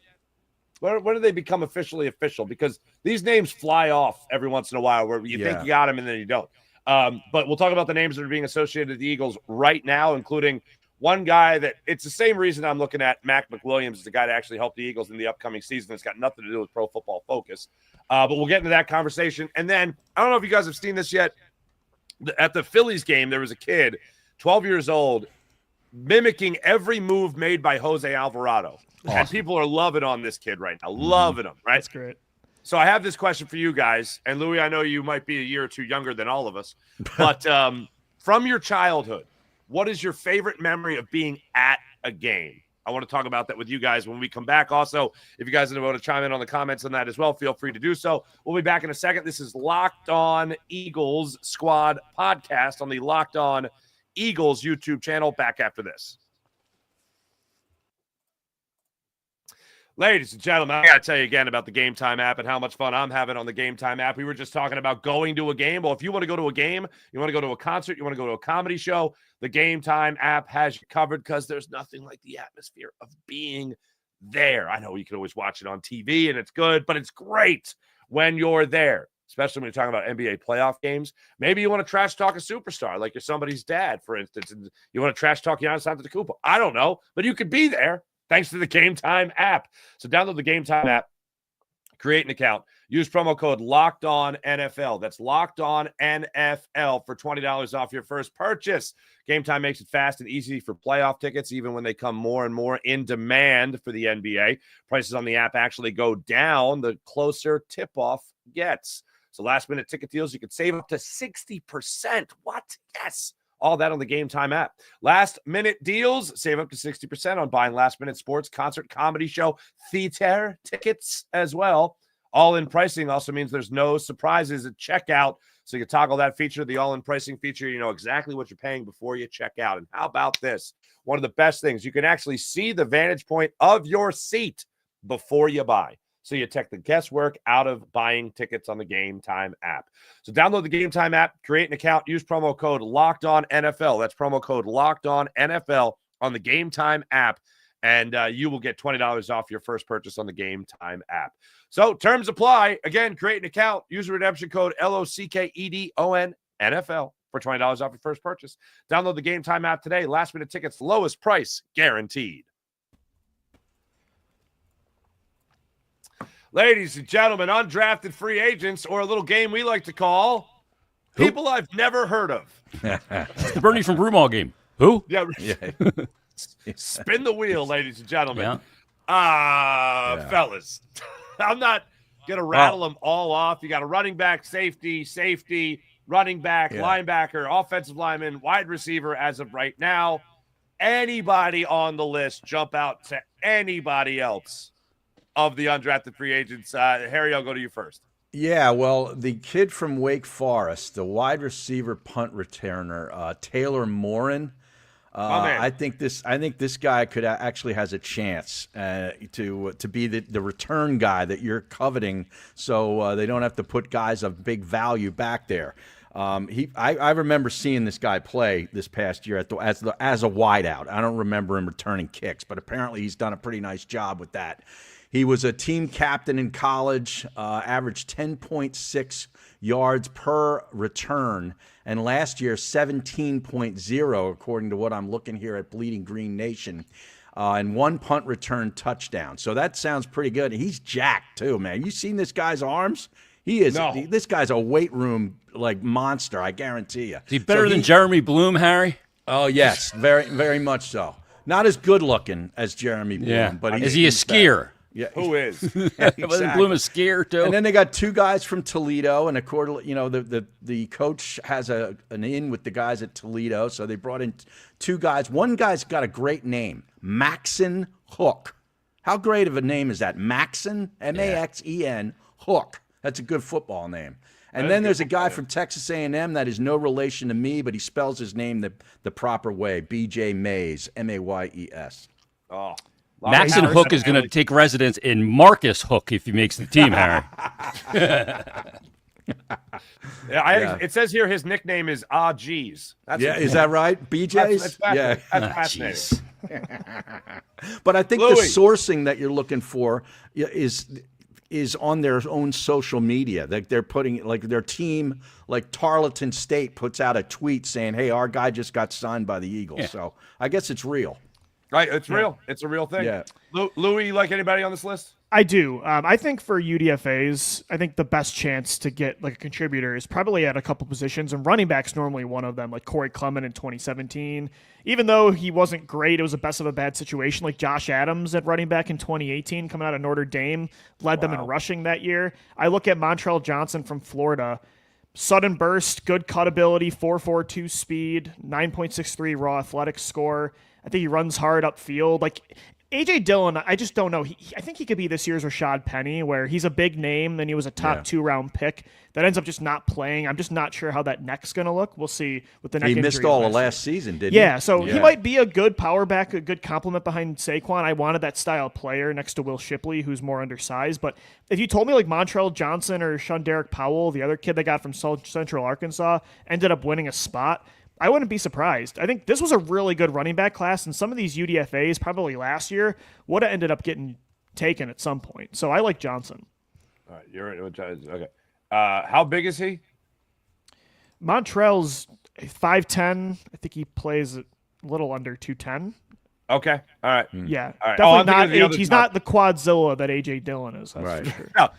When do they become officially official? Because these names fly off every once in a while where you think you got them and then you don't. But we'll talk about the names that are being associated with the Eagles right now, including one guy that it's the same reason I'm looking at Mac McWilliams as the guy to actually help the Eagles in the upcoming season. It's got nothing to do with Pro Football Focus. But we'll get into that conversation. And then I don't know if you guys have seen this yet. At the Phillies game, there was a kid, 12 years old, mimicking every move made by Jose Alvarado. Awesome. And people are loving on this kid right now. Loving him, right? That's great. So I have this question for you guys. And Louie, I know you might be a year or two younger than all of us. But from your childhood, what is your favorite memory of being at a game? I want to talk about that with you guys when we come back. Also, if you guys want to chime in on the comments on that as well, feel free to do so. We'll be back in a second. This is Locked On Eagles Squad podcast on the Locked On Eagles YouTube channel. Back after this. Ladies and gentlemen, I got to tell you again about the Gametime app and how much fun I'm having on the Gametime app. We were just talking about going to a game. Well, if you want to go to a game, you want to go to a concert, you want to go to a comedy show, the Gametime app has you covered because there's nothing like the atmosphere of being there. I know you can always watch it on TV and it's good, but it's great when you're there, especially when you're talking about NBA playoff games. Maybe you want to trash talk a superstar like you're somebody's dad, for instance, and you want to trash talk Giannis Antetokounmpo. I don't know, but you could be there. Thanks to the Gametime app. So download the Gametime app, create an account, use promo code LOCKEDONNFL. That's LOCKEDONNFL for $20 off your first purchase. Gametime makes it fast and easy for playoff tickets, even when they come more and more in demand for the NBA. Prices on the app actually go down the closer tip-off gets. So last-minute ticket deals, you could save up to 60%. What? Yes. All that on the Gametime app. Last-minute deals, save up to 60% on buying last-minute sports, concert, comedy show, theater tickets as well. All-in pricing also means there's no surprises at checkout. So you can toggle that feature, the all-in pricing feature. You know exactly what you're paying before you check out. And how about this? One of the best things, you can actually see the vantage point of your seat before you buy. So you take the guesswork out of buying tickets on the Gametime app. So download the Gametime app, create an account, use promo code LOCKEDONNFL. That's promo code LOCKEDONNFL on the Gametime app, and you will get $20 off your first purchase on the Gametime app. So terms apply. Again, create an account, use the redemption code LOCKEDONNFL for $20 off your first purchase. Download the Gametime app today. Last minute tickets, lowest price guaranteed. Ladies and gentlemen, undrafted free agents, or a little game we like to call people I've never heard of. It's the Bernie from Broomall game. Who? Yeah. Spin the wheel, ladies and gentlemen. Fellas, I'm not going to rattle them all off. You got a running back, safety, running back, linebacker, offensive lineman, wide receiver as of right now. Anybody on the list jump out to anybody else of the undrafted free agents? Harry, I'll go to you first. Yeah, well, the kid from Wake Forest, the wide receiver punt returner, Taylor Morin. I think this guy could actually has a chance to be the return guy that you're coveting, so they don't have to put guys of big value back there. I remember seeing this guy play this past year as a wideout. I don't remember him returning kicks, but apparently he's done a pretty nice job with that. He was a team captain in college, averaged 10.6 yards per return, and last year 17.0, according to what I'm looking here at Bleeding Green Nation, and one punt return touchdown. So that sounds pretty good. He's jacked too, man. You seen this guy's arms? He is. No. This guy's a weight room like monster. I guarantee you. Is he better than Jeremy Bloom, Harry? Oh yes, very, very much so. Not as good looking as Jeremy Bloom, but is he a skier? Yeah. Who is? Wasn't Bloom a skier too? And then they got two guys from Toledo, and the coach has an in with the guys at Toledo, so they brought in two guys. One guy's got a great name, Maxon Hook. How great of a name is that? Maxon, Maxen Hook. That's a good football name. And then there's a guy from Texas A&M that is no relation to me, but he spells his name the proper way, B.J. Mays, M-A-Y-E-S. Oh. Maxon Hook is going to take residence in Marcus Hook if he makes the team, Harry. It says here his nickname is Geez. Is that right? BJ's? That's fascinating. But I think Louie. the sourcing that you're looking for is on their own social media. Like they're putting, like their team, like Tarleton State puts out a tweet saying, "Hey, our guy just got signed by the Eagles." Yeah. So I guess it's real. Right, it's real. It's a real thing. Yeah. Louie, you like anybody on this list? I do. I think for UDFAs, I think the best chance to get like a contributor is probably at a couple positions, and running back's normally one of them, like Corey Clement in 2017. Even though he wasn't great, it was the best of a bad situation. Like Josh Adams at running back in 2018, coming out of Notre Dame, led them in rushing that year. I look at Montrell Johnson from Florida. Sudden burst, good cut ability, 4.42 speed, 9.63 raw athletics score. I think he runs hard upfield. Like A.J. Dillon, I just don't know. I think he could be this year's Rashad Penny, where he's a big name, then he was a top 2-round pick that ends up just not playing. I'm just not sure how that neck's going to look. We'll see with the neck injury. He missed all of last season, didn't he? Yeah, so he might be a good power back, a good complement behind Saquon. I wanted that style player next to Will Shipley, who's more undersized. But if you told me like Montrell Johnson or Shunderick Powell, the other kid they got from Central Arkansas, ended up winning a spot, I wouldn't be surprised. I think this was a really good running back class, and some of these UDFAs probably last year would have ended up getting taken at some point. So I like Johnson. All right, you're okay. How big is he? Montrell's 5'10". I think he plays a little under 210. Okay, all right. Yeah, all right. definitely not. He's not the Quadzilla that A.J. Dillon is. That's for sure. No,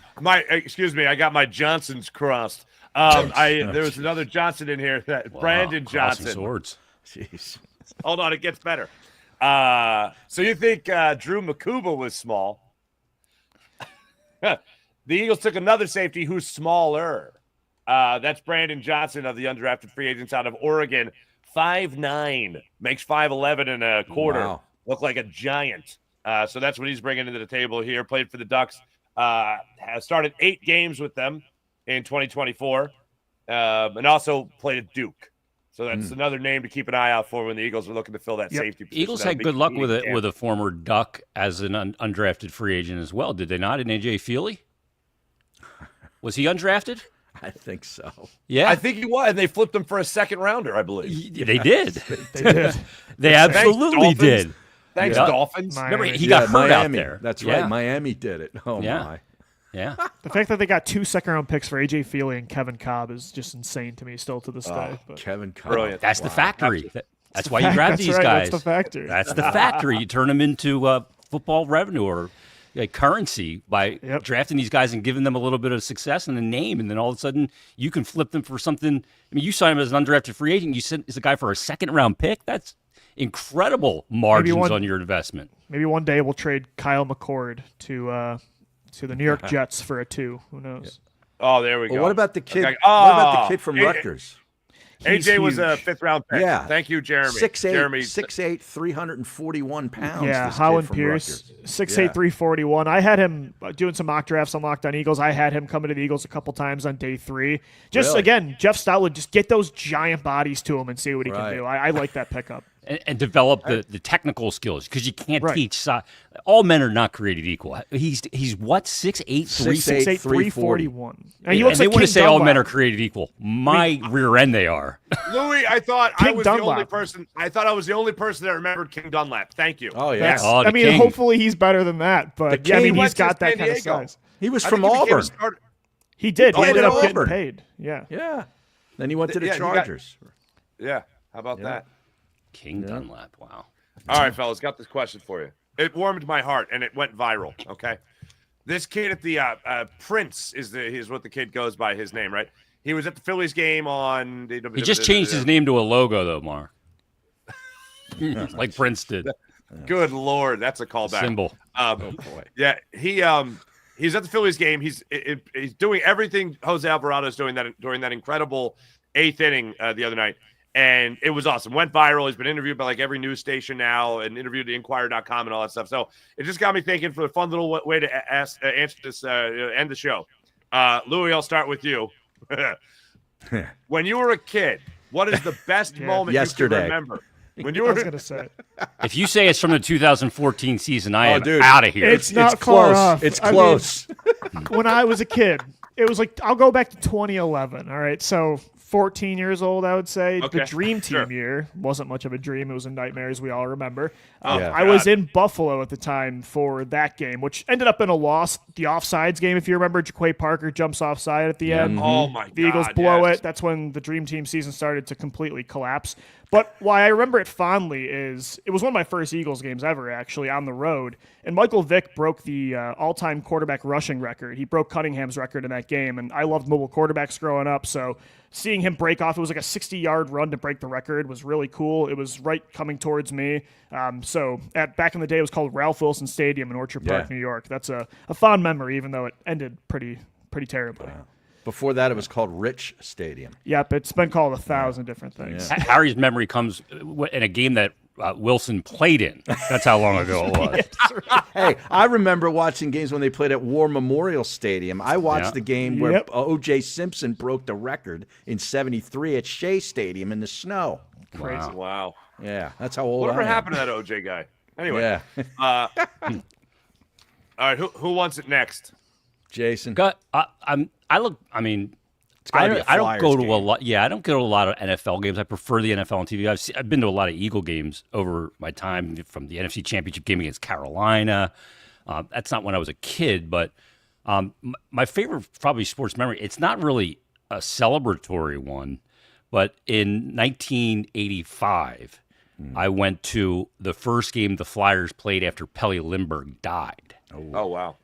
excuse me, I got my Johnsons crossed. There was another Johnson in here. Brandon Johnson. Swords. Jeez. Hold on, it gets better. So you think Drew Makuba was small? The Eagles took another safety who's smaller. That's Brandon Johnson of the undrafted free agents out of Oregon. 5'9", makes 5'11" and a quarter. Wow. Look like a giant. So that's what he's bringing to the table here. Played for the Ducks. Has started 8 games with them in 2024, and also played at Duke. So that's another name to keep an eye out for when the Eagles are looking to fill that safety position. Eagles had good luck with a former Duck as an undrafted free agent as well, did they not? In A.J. Feely? Was he undrafted? I think so. Yeah. I think he was, and they flipped him for a second rounder, I believe. They did. They did. They absolutely did. Thanks, Dolphins. Remember, he got hurt Miami. out there. That's right. Miami did it. Oh, my. Yeah. The fact that they got 2 second-round picks for A.J. Feely and Kevin Cobb is just insane to me still to this day. But. Kevin Cobb. Brilliant. That's the factory. That's why you grab these guys. That's the factory. That's the factory. You turn them into football revenue or currency by drafting these guys and giving them a little bit of success and a name, and then all of a sudden you can flip them for something. I mean, you sign him as an undrafted free agent. You send as a guy for a second-round pick. That's incredible margins on your investment. Maybe one day we'll trade Kyle McCord to the New York Jets for a 2. Who knows? Oh, there we go. Well, what about the kid? Okay. What about the kid from Rutgers? AJ was a huge. 5th-round pick. Yeah. Thank you, Jeremy. 6'8", 341 pounds. Yeah, this Holland kid from Pierce, Rutgers. 6'8", 341. I had him doing some mock drafts on Locked On Eagles. I had him coming to the Eagles a couple times on day 3. Just, again, Jeff Stoutland, just get those giant bodies to him and see what he can do. I like that pickup. And develop the technical skills, because you can't teach. All men are not created equal. He's what, 6'8", 341. And they want to say all men are created equal. My rear end, they are. Louie, I thought I was Dunlap. the only person. I thought I was the only person that remembered King Dunlap. Thank you. Oh yeah. Oh, King. Hopefully he's better than that. But King he's got that San kind of Diego. size. He was I from think he became a Auburn. starter. He did. He Oh, ended yeah, up getting Auburn. paid. Yeah. Yeah. Then he went to the Yeah, he got- Chargers. Yeah. How about that? King Dunlap. Wow. All right, fellas, got this question for you. It warmed my heart, and it went viral, okay? This kid at the Prince is what the kid goes by, his name, right? He was at the Phillies game on... He just changed his name to a logo, though, Mark. Like Prince did. Good Lord, that's a callback. Symbol. Oh boy. Yeah, he's at the Phillies game. He's doing everything Jose Alvarado is doing during that incredible 8th inning the other night, and it was awesome. Went viral. He's been interviewed by like every news station now, and interviewed at Inquirer.com and all that stuff. So it just got me thinking for a fun little way to answer this, end the show. Louie, I'll start with you. When you were a kid, what is the best moment yesterday you can remember? When you I were was going to say. If you say it's from the 2014 season, I am dude. out of here. It's not close. far off. It's I mean, close. when I was a kid, it was like, I'll go back to 2011. All right. So 14 years old, I would say. Okay. The Dream Team Sure. year wasn't much of a dream. It was a nightmare, as we all remember. Yeah. I was in Buffalo at the time for that game, which ended up in a loss. The offsides game, if you remember, Jaquay Parker jumps offside at the end. Oh my God! The Eagles blow yes. it. That's when the Dream Team season started to completely collapse. But why I remember it fondly is it was one of my first Eagles games ever, actually, on the road. And Michael Vick broke the all-time quarterback rushing record. He broke Cunningham's record in that game, and I loved mobile quarterbacks growing up. So seeing him break off, it was like a 60-yard run to break the record, was really cool. It was right coming towards me. Back in the day, it was called Ralph Wilson Stadium in Orchard Park, New York. That's a fond memory, even though it ended pretty terribly. Wow. Before that, it was called Rich Stadium. Yep, it's been called 1,000 different things. Yeah. Harry's memory comes in a game that Wilson played in. That's how long ago it was. Hey, I remember watching games when they played at War Memorial Stadium. I watched the game where O.J. Simpson broke the record in '73 at Shea Stadium in the snow. Crazy. Wow. Yeah, that's how old Whatever I am. happened to that OJ guy? Anyway. Yeah. All right. Who wants it next? Jason. I don't Flyers go to game. a lot. Yeah, I don't go to a lot of NFL games. I prefer the NFL on TV. I've been to a lot of Eagle games over my time, from the NFC Championship game against Carolina. That's not when I was a kid, but my favorite probably sports memory. It's not really a celebratory one, but in 1985, I went to the first game the Flyers played after Pelle Lindbergh died. Oh wow.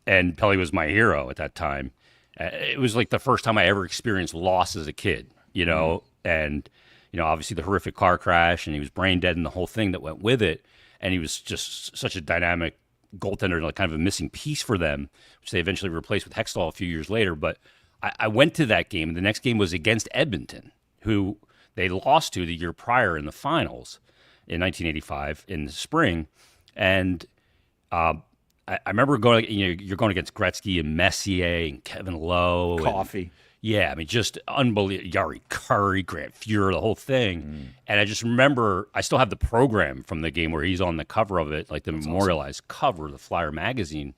And Pelle was my hero at that time. It was like the first time I ever experienced loss as a kid, and, obviously the horrific car crash, and he was brain dead and the whole thing that went with it. And he was just such a dynamic goaltender, like kind of a missing piece for them, which they eventually replaced with Hextall a few years later. But I went to that game, and the next game was against Edmonton, who they lost to the year prior in the finals in 1985 in the spring. And I remember going, you're going against Gretzky and Messier and Kevin Lowe. Coffee. Yeah, I mean, just unbelievable. Yari Curry, Grant Fuhrer, the whole thing. And I just remember, I still have the program from the game where he's on the cover of it, like the memorialized cover of the Flyer magazine.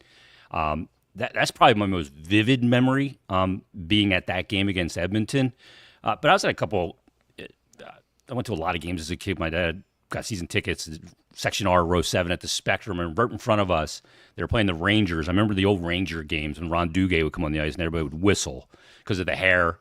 That's probably my most vivid memory, being at that game against Edmonton. But I was at I went to a lot of games as a kid. My dad got season tickets, Section R, Row 7 at the Spectrum, and right in front of us, they were playing the Rangers. I remember the old Ranger games when Ron Duguay would come on the ice and everybody would whistle because of the hair.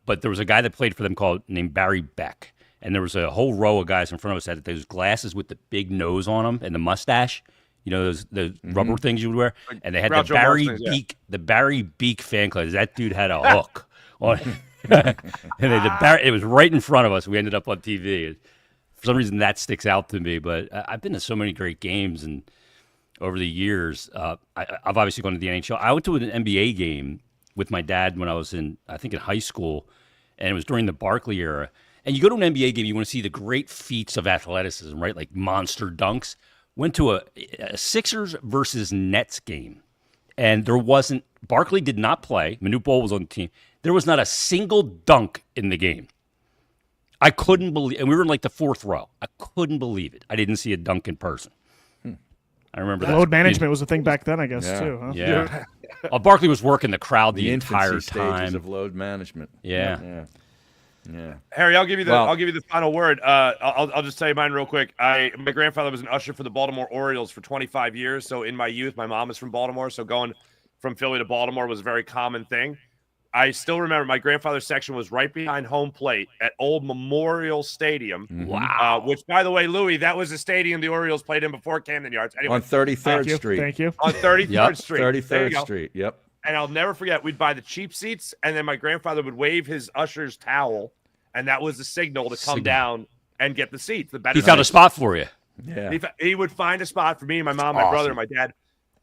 But there was a guy that played for them named Barry Beck, and there was a whole row of guys in front of us that had those glasses with the big nose on them and the mustache. Those rubber things you would wear, and they had Groucho the Barry Marx things, Beak, the Barry Beak fan club. That dude had a hook on, and it was right in front of us. We ended up on TV. For some reason, that sticks out to me. But I've been to so many great games, and over the years, I've obviously gone to the NHL. I went to an NBA game with my dad when I was in high school, and it was during the Barkley era. And you go to an NBA game, you want to see the great feats of athleticism, right? Like monster dunks. Went to a Sixers versus Nets game, and Barkley did not play. Manute Bol was on the team. There was not a single dunk in the game. I couldn't believe, and we were in like the fourth row. I couldn't believe it. I didn't see a dunk in person. I remember that. Load management was a thing back then, I guess, too. Huh? Yeah. Barkley was working the crowd the entire infancy time. stages of load management. Yeah. Harry, I'll give you the final word. I'll just tell you mine real quick. My grandfather was an usher for the Baltimore Orioles for 25 years. So in my youth, my mom is from Baltimore. So going from Philly to Baltimore was a very common thing. I still remember my grandfather's section was right behind home plate at Old Memorial Stadium. Wow. Which, by the way, Louie, that was the stadium the Orioles played in before Camden Yards. Anyway, On 33rd Street. Thank you. on 33rd Street. 33rd Street. Yep. And I'll never forget, we'd buy the cheap seats, and then my grandfather would wave his usher's towel, and that was the signal to come down and get the seats. He found a spot for you. Yeah. He would find a spot for me, my mom, my brother, and my dad.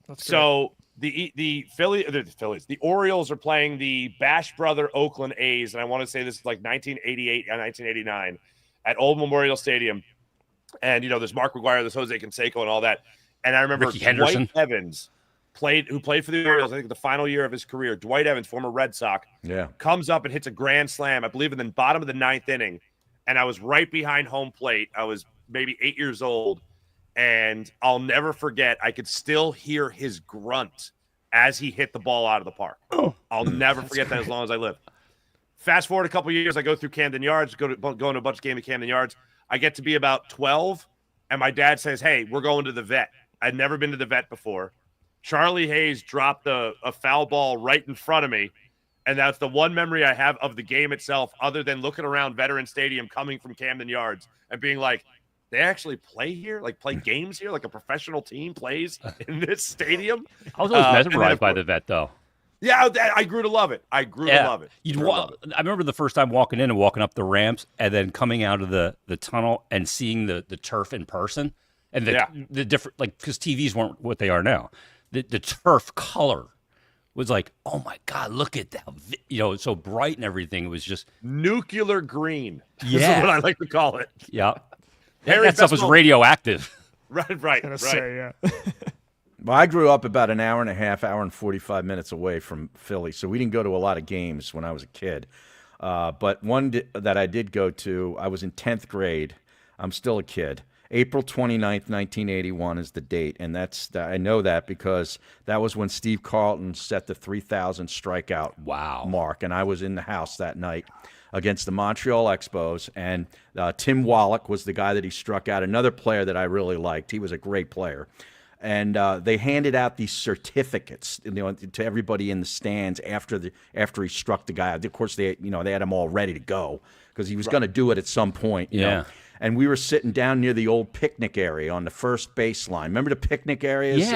That's So the Phillies, the Orioles are playing the Bash Brother Oakland A's, and I want to say this is like 1988 and 1989 at Old Memorial Stadium. And there's Mark McGwire, there's Jose Canseco, and all that. And I remember Ricky Henderson. Dwight Evans who played for the Orioles, I think the final year of his career. Dwight Evans, former Red Sox, comes up and hits a grand slam, I believe, in the bottom of the 9th inning. And I was right behind home plate. I was maybe 8 years old. And I'll never forget, I could still hear his grunt as he hit the ball out of the park. I'll never forget that as long as I live. Fast forward a couple of years, I go through Camden Yards, go to a bunch of games at Camden Yards. I get to be about 12, and my dad says, hey, we're going to the vet. I'd never been to the vet before. Charlie Hayes dropped a foul ball right in front of me, and that's the one memory I have of the game itself, other than looking around Veterans Stadium coming from Camden Yards and being like, they actually play here, like play games here, like a professional team plays in this stadium. I was always mesmerized by the vet, though. Yeah, I grew to love it. I love it. I remember the first time walking in and walking up the ramps, and then coming out of the tunnel and seeing the turf in person, and the different, like, because TVs weren't what they are now. The turf color was like, oh my God, look at that! It's so bright and everything. It was just nuclear green. Yeah, is what I like to call it. Yeah. That stuff was radioactive. Right. Say, Well, I grew up about an hour and 45 minutes away from Philly, so we didn't go to a lot of games when I was a kid. But one that I did go to, I was in 10th grade. I'm still a kid. April 29th, 1981 is the date, and I know that because that was when Steve Carlton set the 3,000 strikeout mark, and I was in the house that night against the Montreal Expos, and Tim Wallach was the guy that he struck out, another player that I really liked. He was a great player. And they handed out these certificates, to everybody in the stands after he struck the guy out. Of course, they had him all ready to go because he was going to do it at some point. You know? And we were sitting down near the old picnic area on the first baseline. Remember the picnic areas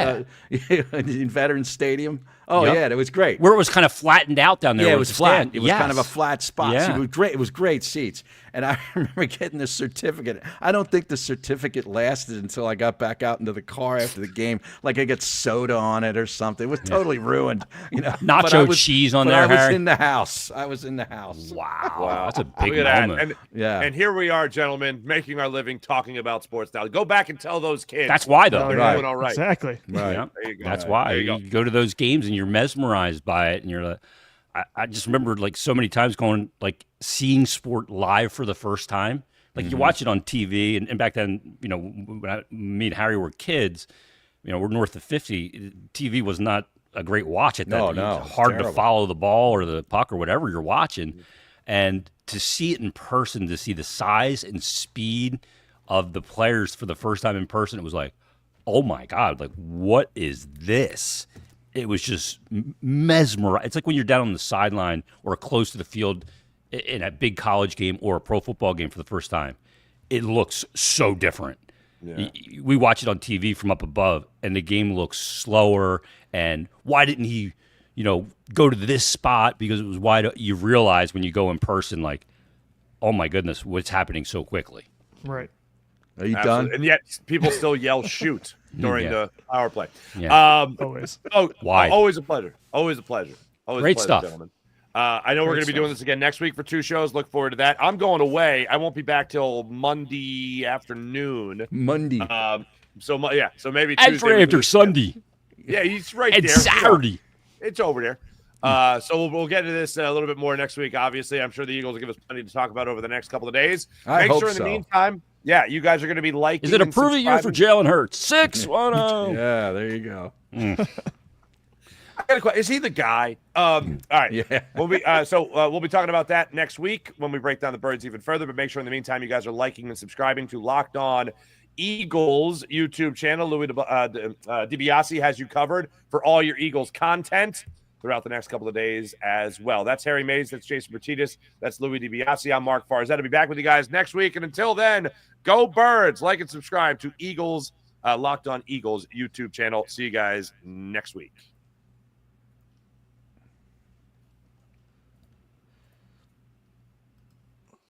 in Veterans Stadium? Oh, yeah, it was great. Where it was kind of flattened out down there. Yeah, it was flat. It was kind kind of a flat spot. Yeah. So it was great. It was great seats. And I remember getting the certificate. I don't think the certificate lasted until I got back out into the car after the game. Like I got soda on it or something. It was totally ruined. Nacho cheese on there, I was Harry. in the house. I was in the house. Wow. That's a big Look at moment. that. And here we are, gentlemen, making our living talking about sports now. Go back and tell those kids. That's why, though. They're doing all right. Exactly. Right. Yeah. There you go. That's why. You go to those games and you're mesmerized by it, and you're like, I just remember like so many times going, like, seeing sport live for the first time. Like you watch it on TV, and back then, when me and Harry were kids, we're north of 50. TV was not a great watch at that. No, It no, was it's hard to terrible. follow the ball or the puck or whatever you're watching, and to see it in person, to see the size and speed of the players for the first time in person, it was like, oh my God, like what is this? It was just mesmerizing. It's like when you're down on the sideline or close to the field in a big college game or a pro football game for the first time. It looks so different. Yeah. We watch it on TV from up above, and the game looks slower. And why didn't he, go to this spot? Because it was wide. You realize when you go in person, like, oh my goodness, what's happening so quickly? Right. Are you Absolutely. done? And yet people still yell shoot during the power play. Yeah. Always. Why? Always a pleasure. Always a pleasure. Always Great a pleasure, stuff. gentlemen. I know we're going to be doing this again next week for 2 shows. Look forward to that. I'm going away. I won't be back till Monday afternoon. Monday. So maybe And Tuesday. for after Sunday. Yeah, he's right And there. Saturday. It's over there. So we'll get into this a little bit more next week. Obviously, I'm sure the Eagles will give us plenty to talk about over the next couple of days. I Make hope sure in the so. meantime, you guys are going to be liking. Is it a and prove-it year for subscribing. Jalen Hurts? 6-1-0. Yeah, there you go. I got a question. Is he the guy? All right. Yeah. We'll be we'll be talking about that next week when we break down the birds even further. But make sure in the meantime you guys are liking and subscribing to Locked On Eagles YouTube channel. Louie DiBiase has you covered for all your Eagles content throughout the next couple of days as well. That's Harry Mays. That's Jason Bertidis. That's Louie DiBiase. I'm Marc Farzetta. I'll be back with you guys next week. And until then, go Birds. Like and subscribe to Eagles Locked On Eagles YouTube channel. See you guys next week.